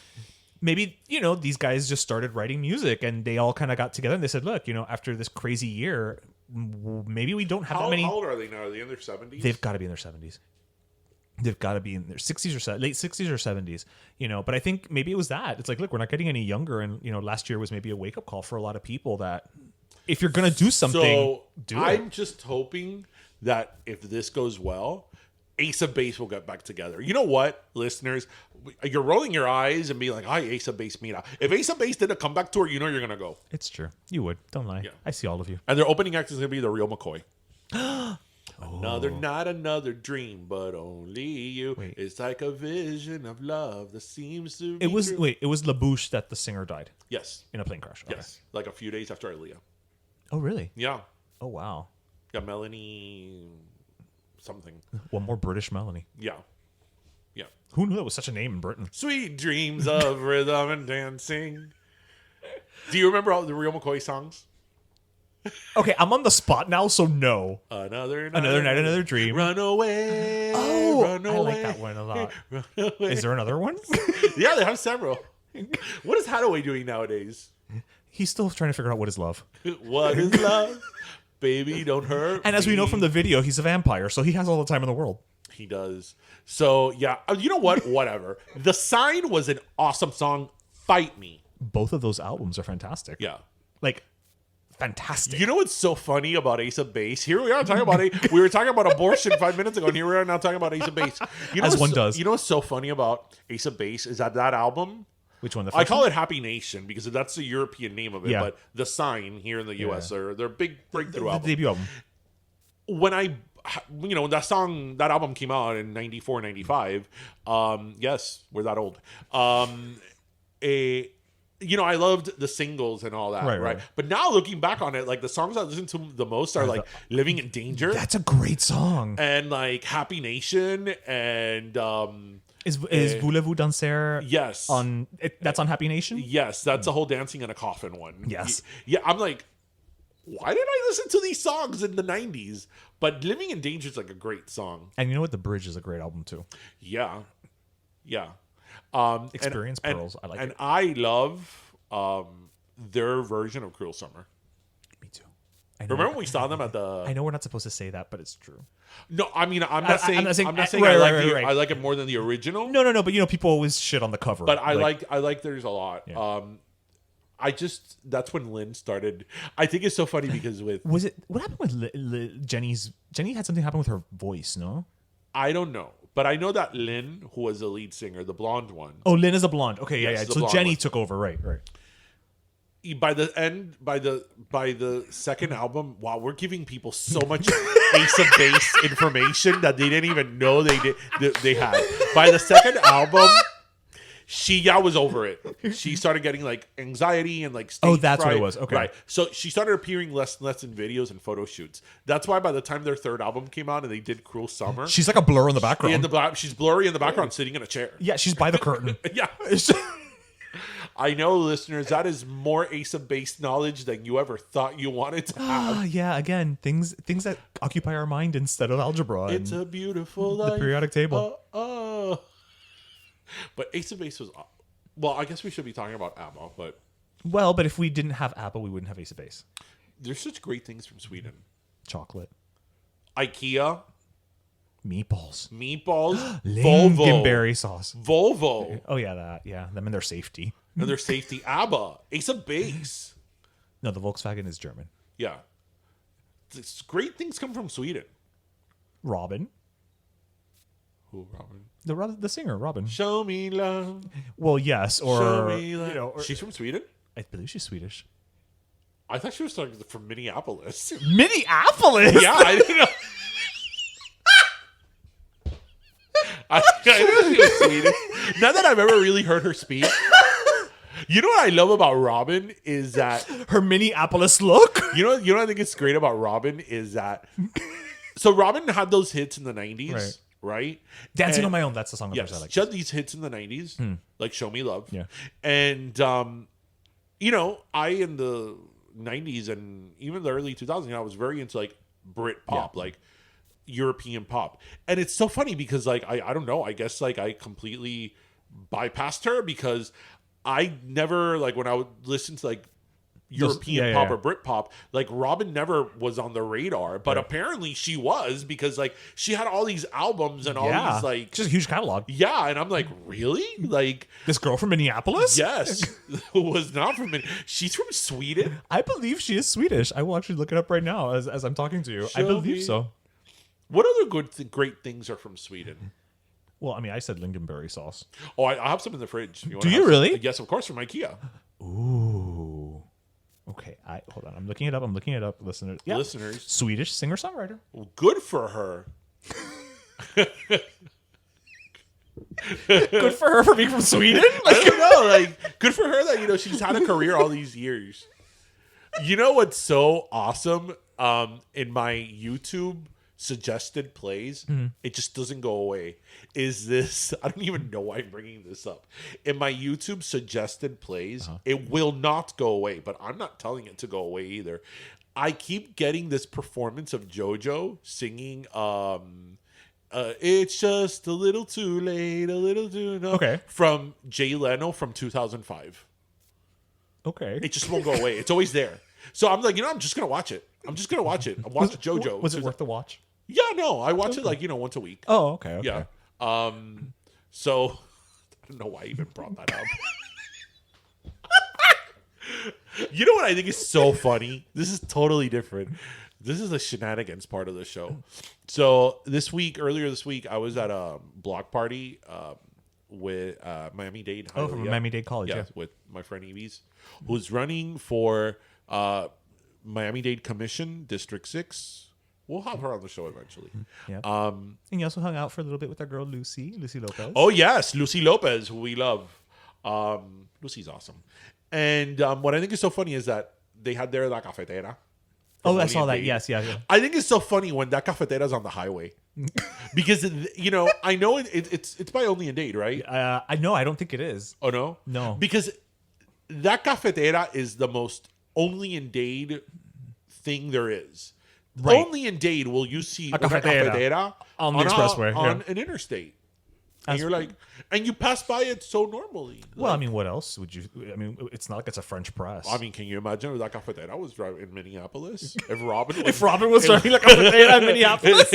maybe, you know, these guys just started writing music and they all kind of got together and they said, look, you know, after this crazy year, maybe we don't have that many. How old are they now? Are they in their 70s? They've got to be in their 70s. They've got to be in their 60s or late 60s or 70s, you know. But I think maybe it was that. It's like, look, we're not getting any younger. And, you know, last year was maybe a wake up call for a lot of people that if you're going to do something, do it. I'm just hoping that if this goes well, Ace of Base will get back together. You know what, listeners? You're rolling your eyes and being like, hi, Ace of Base, meet up. If Ace of Base did a comeback tour, you know you're going to go. It's true. You would. Don't lie. Yeah. I see all of you. And their opening act is going to be the real McCoy. Another night, another dream, but only you. Wait. It's like a vision of love that seems to be It was, true. wait, it was LaBouche that the singer died Yes. in a plane crash. Okay. Yes. Like a few days after Aaliyah. Oh, really? Yeah. Oh, wow. Yeah, Melanie something. One more British Melanie. Yeah. Yeah. Who knew that was such a name in Britain? Sweet dreams of rhythm and dancing. Do you remember all the real McCoy songs? Okay, I'm on the spot now, so no. Another night, Another dream. Run away. Oh, run away, I like that one a lot. Run away. Is there another one? Yeah, they have several. What is Hathaway doing nowadays? He's still trying to figure out what is love. What is love? Baby, don't hurt And as we know me. from the video, he's a vampire, so he has all the time in the world. He does. So, yeah. You know what? Whatever. The Sign was an awesome song. Fight Me. Both of those albums are fantastic. Yeah. Like, fantastic. You know what's so funny about Ace of Base? Here we are talking about it. We were talking about abortion 5 minutes ago, and here we are now talking about Ace of Base. You know As what's one so- does. You know what's so funny about Ace of Base is that album. Which one? The I first call one? it Happy Nation because that's the European name of it. Yeah. But The Sign here in the U.S. are their big breakthrough the album. debut album. When that album came out in 94, 95. Yes, we're that old. I loved the singles and all that, right? But now looking back on it, like the songs I listen to the most are like Living in Danger That's a great song. and like Happy Nation and Is Voulez-vous danser? yes. That's on Happy Nation? Yes, that's the whole Dancing in a Coffin one. Yes. Yeah, I'm like, why did I listen to these songs in the 90s? But Living in Danger is like a great song. And you know what? The Bridge is a great album too. Yeah. Yeah. Experience Pearls. I like and it. I love their version of Cruel Summer. Me too. I know, Remember when we saw them at the... I know we're not supposed to say that, but it's true. No, I mean, I'm not saying right, I like it more than the original. No. But you know, people always shit on the cover. But I like theirs a lot. Yeah. That's when Lynn started. I think it's so funny because with... Was it... What happened with Jenny's... Jenny had something happen with her voice, no? I don't know. But I know that Lynn, who was the lead singer, the blonde one, Oh, Lynn is a blonde. Okay, Yes, yeah. the So blonde Jenny one. took over. Right. by the second album, wow, we're giving people so much Ace of Base information that they didn't even know they had. By the second album, she was over it. She started getting like anxiety and like stage that's what fright. it was. Okay. Right. So she started appearing less and less in videos and photo shoots. That's why by the time their third album came out and they did Cruel Summer, She's like a blur in the background. she's blurry in the background sitting in a chair. Yeah, she's by the curtain. Yeah. I know, listeners, that is more Ace of Base knowledge than you ever thought you wanted to have. Yeah, again, things that occupy our mind instead of algebra. It's and a beautiful life. the periodic table. But Ace of Base was... Well, I guess we should be talking about Abba, but Well, but if we didn't have Abba, we wouldn't have Ace of Base. there's such great things from Sweden. Chocolate. IKEA, Meatballs. Volvo. Lingonberry sauce. Volvo. Oh yeah, that. Yeah, them and their safety. And their safety. Abba. Ace of Base. No, the Volkswagen is German. Yeah. Great things come from Sweden. Robyn. Who, Robyn? The singer, Robyn. Show me love. Well, yes, or Show me love. you know, or, She's from Sweden? I believe she's Swedish. I thought she was from Minneapolis. Minneapolis. Yeah, I didn't know. I didn't know she was Swedish. Not that I've ever really heard her speak. You know what I love about Robyn is that Her Minneapolis look. you know what I think is great about Robyn is that so Robyn had those hits in the 90s, right? Dancing And- on My Own. That's the song of hers I Yes, like. she had these hits in the 90s, like Show Me Love. Yeah. And, you know, I in the 90s and even the early 2000s, you know, I was very into like Brit pop, like European pop. And it's so funny because like, I don't know, I guess like I completely bypassed her because I never, like when I would listen to like European pop or Brit pop, like Robyn never was on the radar, but apparently she was because like she had all these albums and all these like just a huge catalog. yeah, and I'm like, really? Like This girl from Minneapolis? yes, was not from she's from Sweden. I believe she is Swedish. I will actually look it up right now as I'm talking to you. I Show believe me. so. What other great things are from Sweden? Well, I mean, I said lingonberry sauce. Oh, I have some in the fridge. Do you really? Yes, of course, from IKEA. Ooh. Okay, hold on. I'm looking it up. Listeners. Yeah. Listeners, Swedish singer-songwriter. well, good for her. Good for her for being from Sweden. I don't know, like good for her that she's had a career all these years. You know what's so awesome? In my YouTube suggested plays, it just doesn't go away. Is this? I don't even know why I'm bringing this up. In my YouTube suggested plays, it will not go away. But I'm not telling it to go away either. I keep getting this performance of JoJo singing. It's just a little too late, a little too no. Okay. From Jay Leno from 2005. Okay. It just won't go away. It's always there. So I'm like, I'm just gonna watch it. I'm watch JoJo. Was it worth the watch? Yeah, no, I watch it like once a week. Oh, okay. Yeah. So I don't know why I even brought that up. You know what I think is so funny? This is totally different. This is the shenanigans part of the show. So earlier this week, I was at a block party with Miami-Dade. Oh, from Miami-Dade College, yeah. With my friend Evie's, who's running for Miami-Dade Commission, District 6. We'll have her on the show eventually. Yeah. And you also hung out for a little bit with our girl Lucy Lopez. Oh, yes, Lucy Lopez, who we love. Lucy's awesome. And what I think is so funny is that they had their La Cafetera. Oh, I saw that. Yes, yeah. I think it's so funny when that cafetera's on the highway. Because, I know it's by Only in Dade, right? I know. I don't think it is. Oh, no? No. Because that cafetera is the most Only in Dade thing there is. Right. Only in Dade will you see a cafetera on the expressway. On an interstate. And you're like, and you pass by it so normally. Well, I mean, what else would you? I mean, it's not like it's a French press. I mean, can you imagine if that cafetera was driving in Minneapolis? If Robyn was driving like a cafetera in Minneapolis,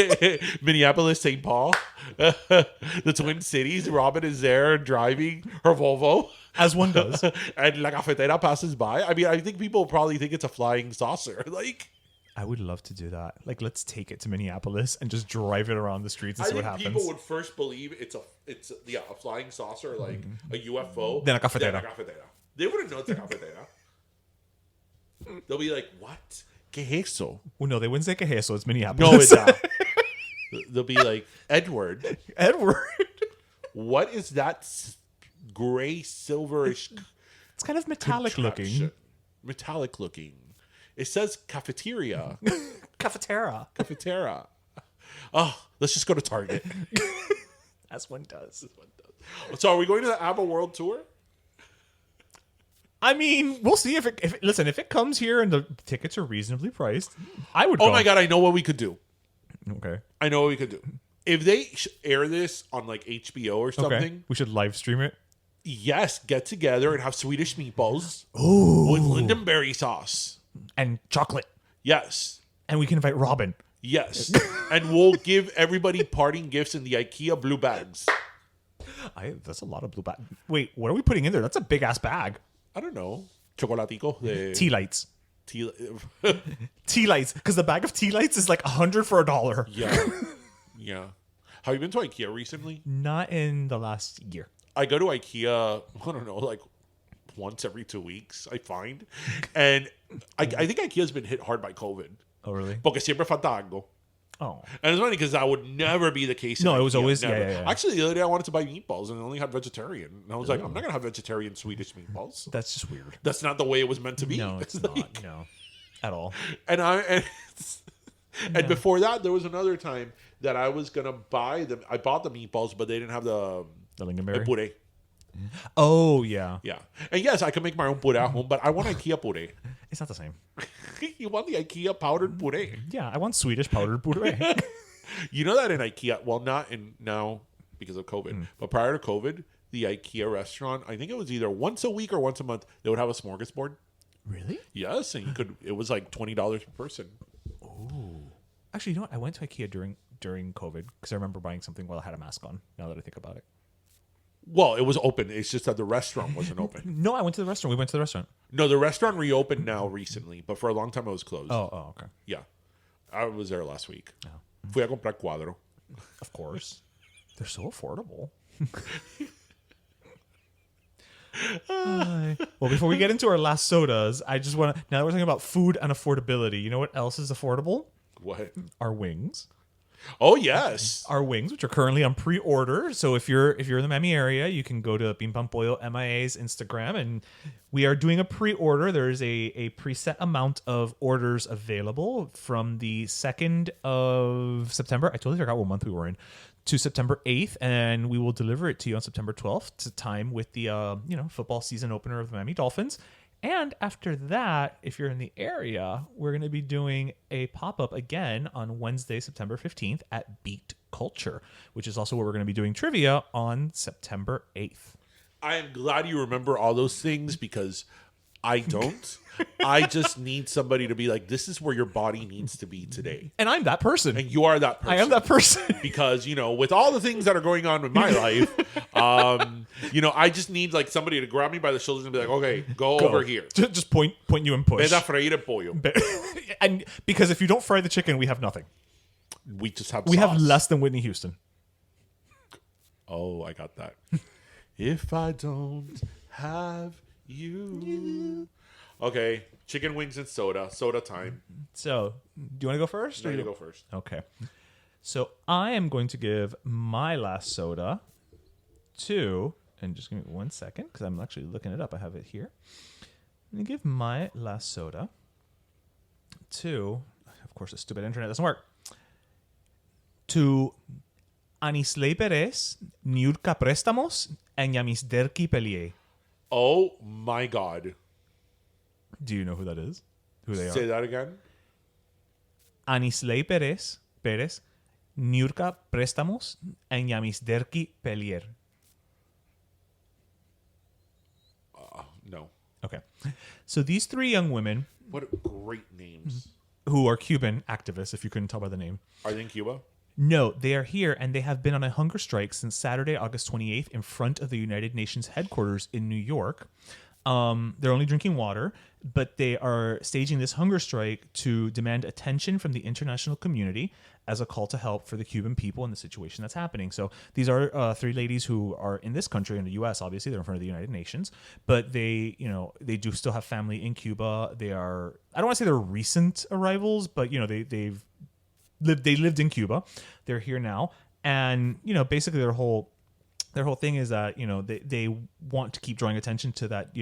Minneapolis, St. Paul, the Twin Cities, Robyn is there driving her Volvo. as one does. And La Cafetera passes by. I mean, I think people probably think it's a flying saucer. Like, I would love to do that. Like, let's take it to Minneapolis and just drive it around the streets and see what happens. People would first believe it's a flying saucer, like a UFO. Then a cafetera. They wouldn't know it's a cafetera. They'll be like, "What? ¿Qué es eso?" Well, no, they wouldn't say queso. It's No, Minneapolis. it's not. They'll be like, "Edward, Edward. what is that gray silverish It's kind of metallic looking. contraption? Metallic looking. It says cafeteria. Cafetera. Cafetera. Oh, let's just go to Target. As one does. So are we going to the ABBA World Tour? I mean, we'll see if it comes here and the tickets are reasonably priced. I would. Oh go. my God, I know what we could do. Okay. I know what we could do. If they air this on like HBO or something, Okay. We should live stream it. yes, get together and have Swedish meatballs with lingonberry sauce. And chocolate. Yes. And we can invite Robyn. Yes. And we'll give everybody parting gifts in the IKEA blue bags. That's a lot of blue bag. Wait, what are we putting in there? That's a big ass bag. I don't know. Chocolatico. Tea lights. Tea. Tea lights. Because the bag of tea lights is like $100 for $1. Yeah. Yeah. Have you been to IKEA recently? Not in the last year. I go to IKEA, I don't know, like once every 2 weeks, I find. And I think IKEA's been hit hard by COVID. Oh, really? Porque siempre falta algo. Oh. And it's funny because that would never be the case. No, in it was IKEA, always, never. yeah. Actually, the other day I wanted to buy meatballs and they only had vegetarian. And I was like, I'm not going to have vegetarian Swedish meatballs. That's just weird. That's not the way it was meant to be. No, it's not. No. At all. And before that, there was another time that I was going to buy them. I bought the meatballs, but they didn't have the lingonberry? puree. Oh, yeah. Yeah. And yes, I can make my own puree at home, but I want IKEA puree. It's not the same. You want the IKEA powdered puree. Yeah, I want Swedish powdered puree. You know that in IKEA, well, not in now because of COVID, but prior to COVID, the IKEA restaurant, I think it was either once a week or once a month, they would have a smorgasbord. Really? Yes, and it was like $20 per person. Oh. Actually, you know what? I went to IKEA during COVID because I remember buying something while I had a mask on, now that I think about it. Well, it was open. It's just that the restaurant wasn't open. No, I went to the restaurant. We went to the restaurant. No, the restaurant reopened now recently, but for a long time it was closed. Oh, okay. Yeah. I was there last week. Oh. Fui a comprar cuadro. Of course. They're so affordable. Well, before we get into our last sodas, I just want to, now that we're talking about food and affordability, you know what else is affordable? What? Our wings. Oh, yes. Our wings, which are currently on pre-order. So if you're in the Miami area, you can go to Pim Pam Pollo MIA's Instagram, and we are doing a pre-order. There is a preset amount of orders available from the 2nd of September. I totally forgot what month we were in. To September 8th, and we will deliver it to you on September 12th to time with the football season opener of the Miami Dolphins. And after that, if you're in the area, we're going to be doing a pop-up again on Wednesday, September 15th at Beat Culture, which is also where we're going to be doing trivia on September 8th. I am glad you remember all those things because I don't. I just need somebody to be like, this is where your body needs to be today. And I'm that person. And you are that person. I am that person. Because, with all the things that are going on in my life, I just need like somebody to grab me by the shoulders and be like, okay, go over here. Just point you and push. Ven a freír el pollo. And because if you don't fry the chicken, we have nothing. We just have We sauce. have less than Whitney Houston. Oh, I got that. If I don't have you. Okay, chicken wings and soda. Soda time. So, do you want to go first? No, or you go first. Okay. So, I am going to give my last soda to, and just give me 1 second because I'm actually looking it up. I have it here. I'm going to give my last soda to, of course, the stupid internet doesn't work, to Anisley Perez, Niurka Préstamos, and Yamisderki Pelier. Oh my God. Do you know who that is? Who they Say are? that again. Anisley Perez, Niurka Préstamos, and Yamisderki Pelier. No. Okay. So these three young women What great names. who are Cuban activists, if you couldn't tell by the name. Are they in Cuba? No, they are here, and they have been on a hunger strike since Saturday, August 28th, in front of the United Nations headquarters in New York. They're only drinking water, but they are staging this hunger strike to demand attention from the international community as a call to help for the Cuban people in the situation that's happening. So these are three ladies who are in this country, in the U.S., obviously. They're in front of the United Nations, but they do still have family in Cuba. They are, I don't want to say they're recent arrivals, but, they lived in Cuba. They're here now. And, basically their whole thing is that, they want to keep drawing attention to that,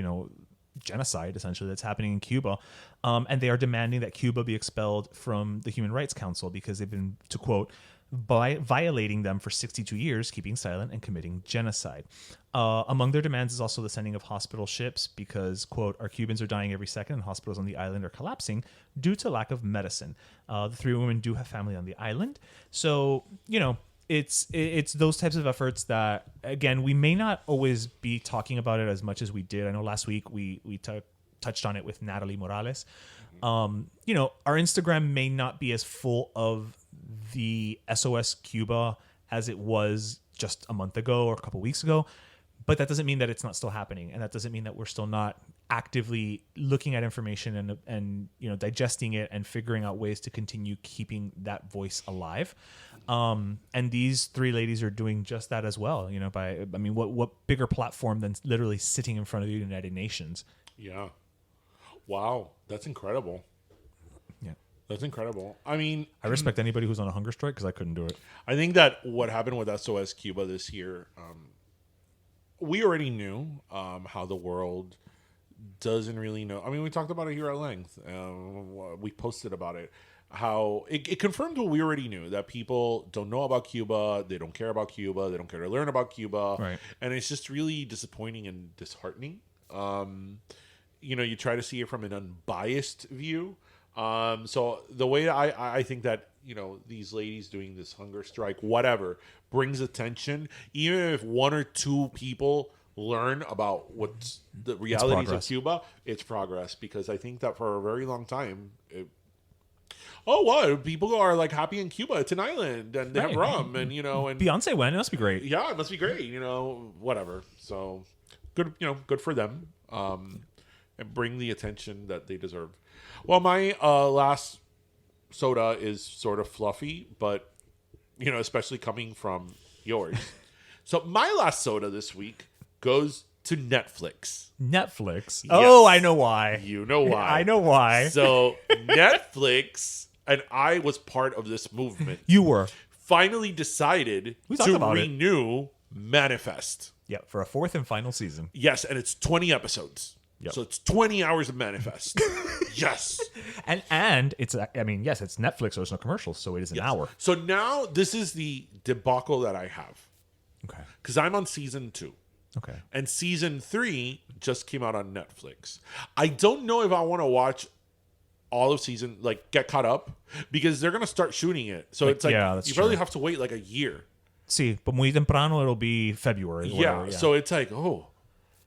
genocide essentially that's happening in Cuba. And they are demanding that Cuba be expelled from the Human Rights Council because they've been, to quote, violating them for 62 years, keeping silent and committing genocide. Among their demands is also the sending of hospital ships because, quote, our Cubans are dying every second and hospitals on the island are collapsing due to lack of medicine. The three women do have family on the island. So, it's those types of efforts that, again, we may not always be talking about it as much as we did. I know last week we touched on it with Natalie Morales. You know, our Instagram may not be as full of the SOS Cuba as it was just a month ago or a couple weeks ago, but that doesn't mean that it's not still happening, and that doesn't mean that we're still not actively looking at information and you know, digesting it and figuring out ways to continue keeping that voice alive. And these three ladies are doing just that as well. You know, what bigger platform than literally sitting in front of the United Nations? Yeah. Wow, that's incredible. Yeah. That's incredible. I mean, I respect anybody who's on a hunger strike because I couldn't do it. I think that what happened with SOS Cuba this year, we already knew how the world doesn't really know. I mean, we talked about it here at length. We posted about it. How it confirmed what we already knew, that people don't know about Cuba, they don't care about Cuba, they don't care to learn about Cuba. Right. And it's just really disappointing and disheartening. You know, you try to see it from an unbiased view. So the way I think that, you know, these ladies doing this hunger strike, whatever, brings attention, even if one or two people learn about what's the realities of Cuba, it's progress. Because I think that for a very long time, people are like happy in Cuba. It's an island and they have rum and, you know, and Beyonce went. It must be great. Yeah, it must be great. You know, whatever. So good, you know, good for them. And bring the attention that they deserve. Well, my last soda is sort of fluffy, but, you know, especially coming from yours. So my last soda this week goes to Netflix. Netflix? Yes. Oh, I know why. You know why. I know why. So Netflix, and I was part of this movement, You were. finally decided talked to about it. renew Manifest. Yeah, for a fourth and final season. Yes, and it's 20 episodes. Yep. So it's 20 hours of Manifest. Yes. And it's, I mean, yes, it's Netflix, so there's no commercials, so it is an hour. So now this is the debacle that I have. Okay. Because I'm on season 2. Okay. And season 3 just came out on Netflix. I don't know if I want to watch all of season, like get caught up, because they're going to start shooting it. So it's like, yeah, that's you probably true. have to wait like a year. See, but muy temprano, it'll be February. Whatever, So it's like, oh,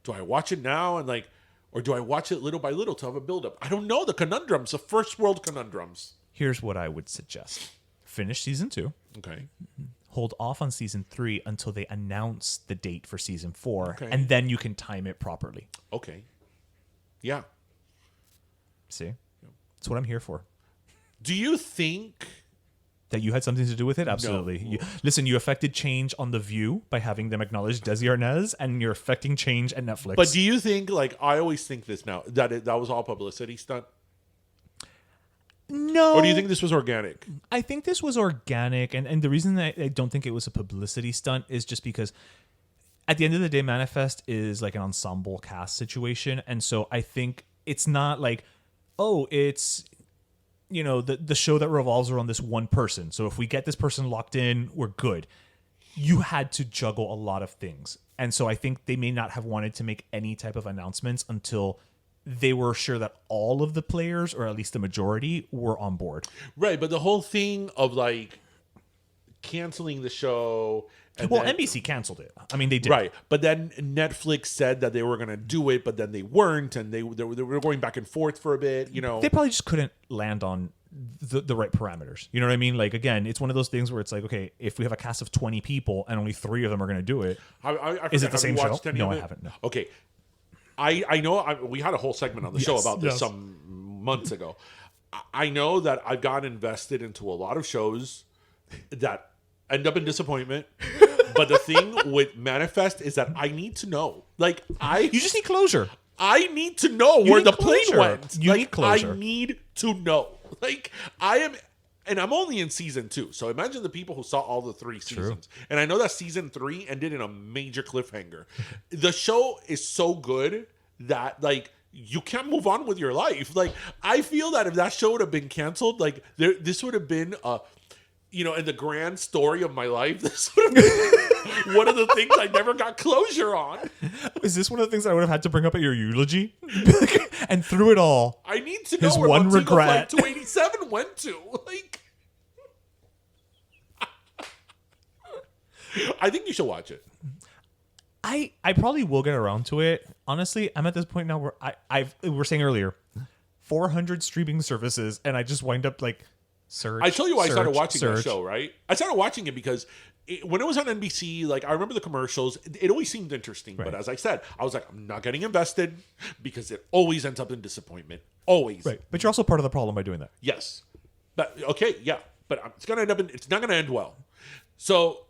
do I watch it now? And like, or do I watch it little by little to have a buildup? I don't know. The conundrums, the first world conundrums. Here's what I would suggest. Finish season 2. Okay. Hold off on season 3 until they announce the date for season 4. Okay. And then you can time it properly. Okay. Yeah. See? That's what I'm here for. Do you think... That you had something to do with it? Absolutely. Listen, you affected change on The View by having them acknowledge Desi Arnaz, and you're affecting change at Netflix. But do you think, like, I always think this now, that that was all publicity stunt? No. Or do you think this was organic? I think this was organic, and the reason that I don't think it was a publicity stunt is just because at the end of the day, Manifest is like an ensemble cast situation, and so I think it's not like, oh, it's, you know, the show that revolves around this one person. So if we get this person locked in, we're good. You had to juggle a lot of things, and so I think they may not have wanted to make any type of announcements until they were sure that all of the players, or at least the majority, were on board. Right, but the whole thing of, like, canceling the show... And Well, then, NBC canceled it. I mean, they did. Right, but then Netflix said that they were going to do it, but then they weren't, and they were going back and forth for a bit, you know. They probably just couldn't land on the right parameters. You know what I mean? Like, again, it's one of those things where it's like, okay, if we have a cast of 20 people and only 3 of them are going to do it, is it the same show? No, I haven't. No. Okay. I know we had a whole segment on the show about this some months ago. I know that I've gotten invested into a lot of shows that end up in disappointment. But the thing with Manifest is that I need to know. Like, you just need closure. I need to know where the plane went. You need closure. I need to know. Like, and I'm only in season 2. So imagine the people who saw all the 3 seasons. True. And I know that season 3 ended in a major cliffhanger. The show is so good that, like, you can't move on with your life. Like, I feel that if that show would have been canceled, like, this would have been you know, in the grand story of my life, this would have been one of the things I never got closure on. Is this one of the things I would have had to bring up at your eulogy? And through it all, I need to know his where one regret. Flight 287 went to. Like, I think you should watch it. I I probably will get around to it. Honestly, I'm at this point now where we were saying earlier, 400 streaming services, and I just wind up like search. I tell you why I started watching that search. show, right? I started watching it because when it was on NBC, like I remember the commercials, it always seemed interesting. But as I said, I was like, I'm not getting invested because it always ends up in disappointment. Always. Right. But you're also part of the problem by doing that. Yes. But okay, yeah. But it's gonna end up it's not gonna end well. So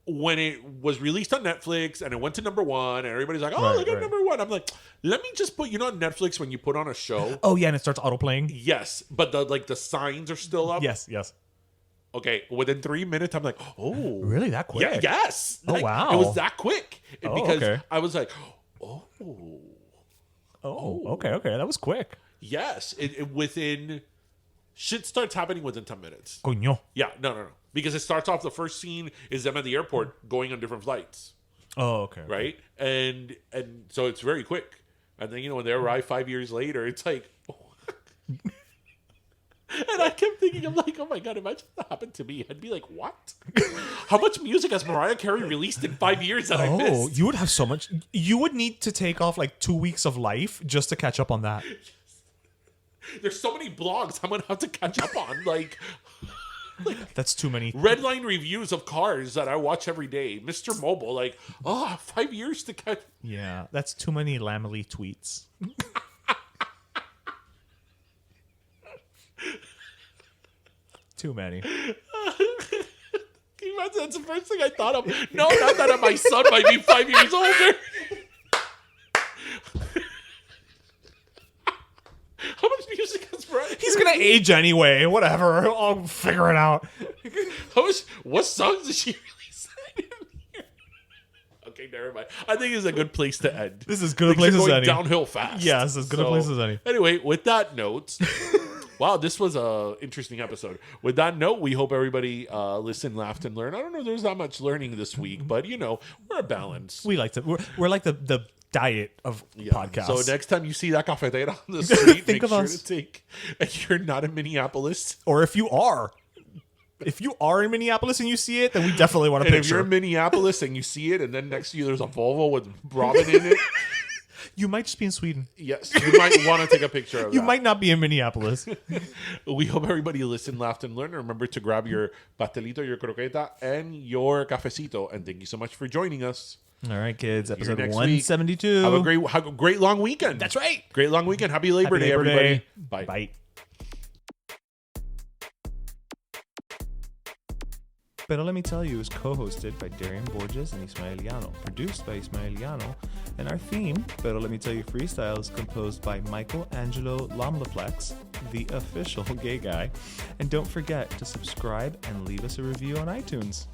when it was released on Netflix and it went to number 1 and everybody's like, oh, look at number 1. I'm like, let me just put, on Netflix when you put on a show. Oh yeah, and it starts autoplaying. Yes, but the signs are still up. Yes. Okay, within 3 minutes, I'm like, oh, Really, that quick? yeah, yes. Oh, Like, wow. it was that quick because okay. I was like, oh, Okay, that was quick. yes. It within shit starts happening within 10 minutes. Coño. Yeah, no. Because it starts off, the first scene is them at the airport going on different flights, Oh, okay. right? And so it's very quick. And then, when they arrive 5 years later, it's like, and I kept thinking, I'm like, oh my God, imagine that happened to me. I'd be like, what? How much music has Mariah Carey released in 5 years that I missed? You would have so much. You would need to take off like 2 weeks of life just to catch up on that. There's so many blogs I'm going to have to catch up on. Like That's too many. Redline reviews of cars that I watch every day. Mr. Mobile, like, 5 years to catch. Yeah, that's too many Lamely tweets. Too many. Can you imagine? That's the first thing I thought of. No, not that my son might be 5 years older. How much music has Mariah? He's gonna age anyway. Whatever. I'll figure it out. What songs did she release in here? Okay, never mind. I think it's a good place to end. This is as good a place as going any. downhill fast. Yes, as good a place as any. Anyway, with that note, wow, this was a interesting episode. With that note, we hope everybody listened, laughed, and learned. I don't know if there's not much learning this week, but we're a balance. We like to. We're like the diet of podcasts. So next time you see that cafetera on the street, Think make of sure us. to take. And you're not in Minneapolis. Or if you are in Minneapolis and you see it, then we definitely want a And picture. if you're in Minneapolis and you see it, and then next to you there's a Volvo with Robyn in it, You might just be in Sweden. yes, you might want to take a picture of that. You might not be in Minneapolis. We hope everybody listened, laughed, and learned. Remember to grab your pastelito, your croqueta, and your cafecito. And thank you so much for joining us. All right, kids. Episode next week. 172. Have a great long weekend. That's right. Great long weekend. Happy Labor Day, everybody. Bye. Bye. Pero Let Me Tell You is co-hosted by Darian Borges and Ismaeliano, produced by Ismaeliano, and our theme, Pero Let Me Tell You Freestyle, is composed by Michael Angelo Lomlaplex, the official gay guy. And don't forget to subscribe and leave us a review on iTunes.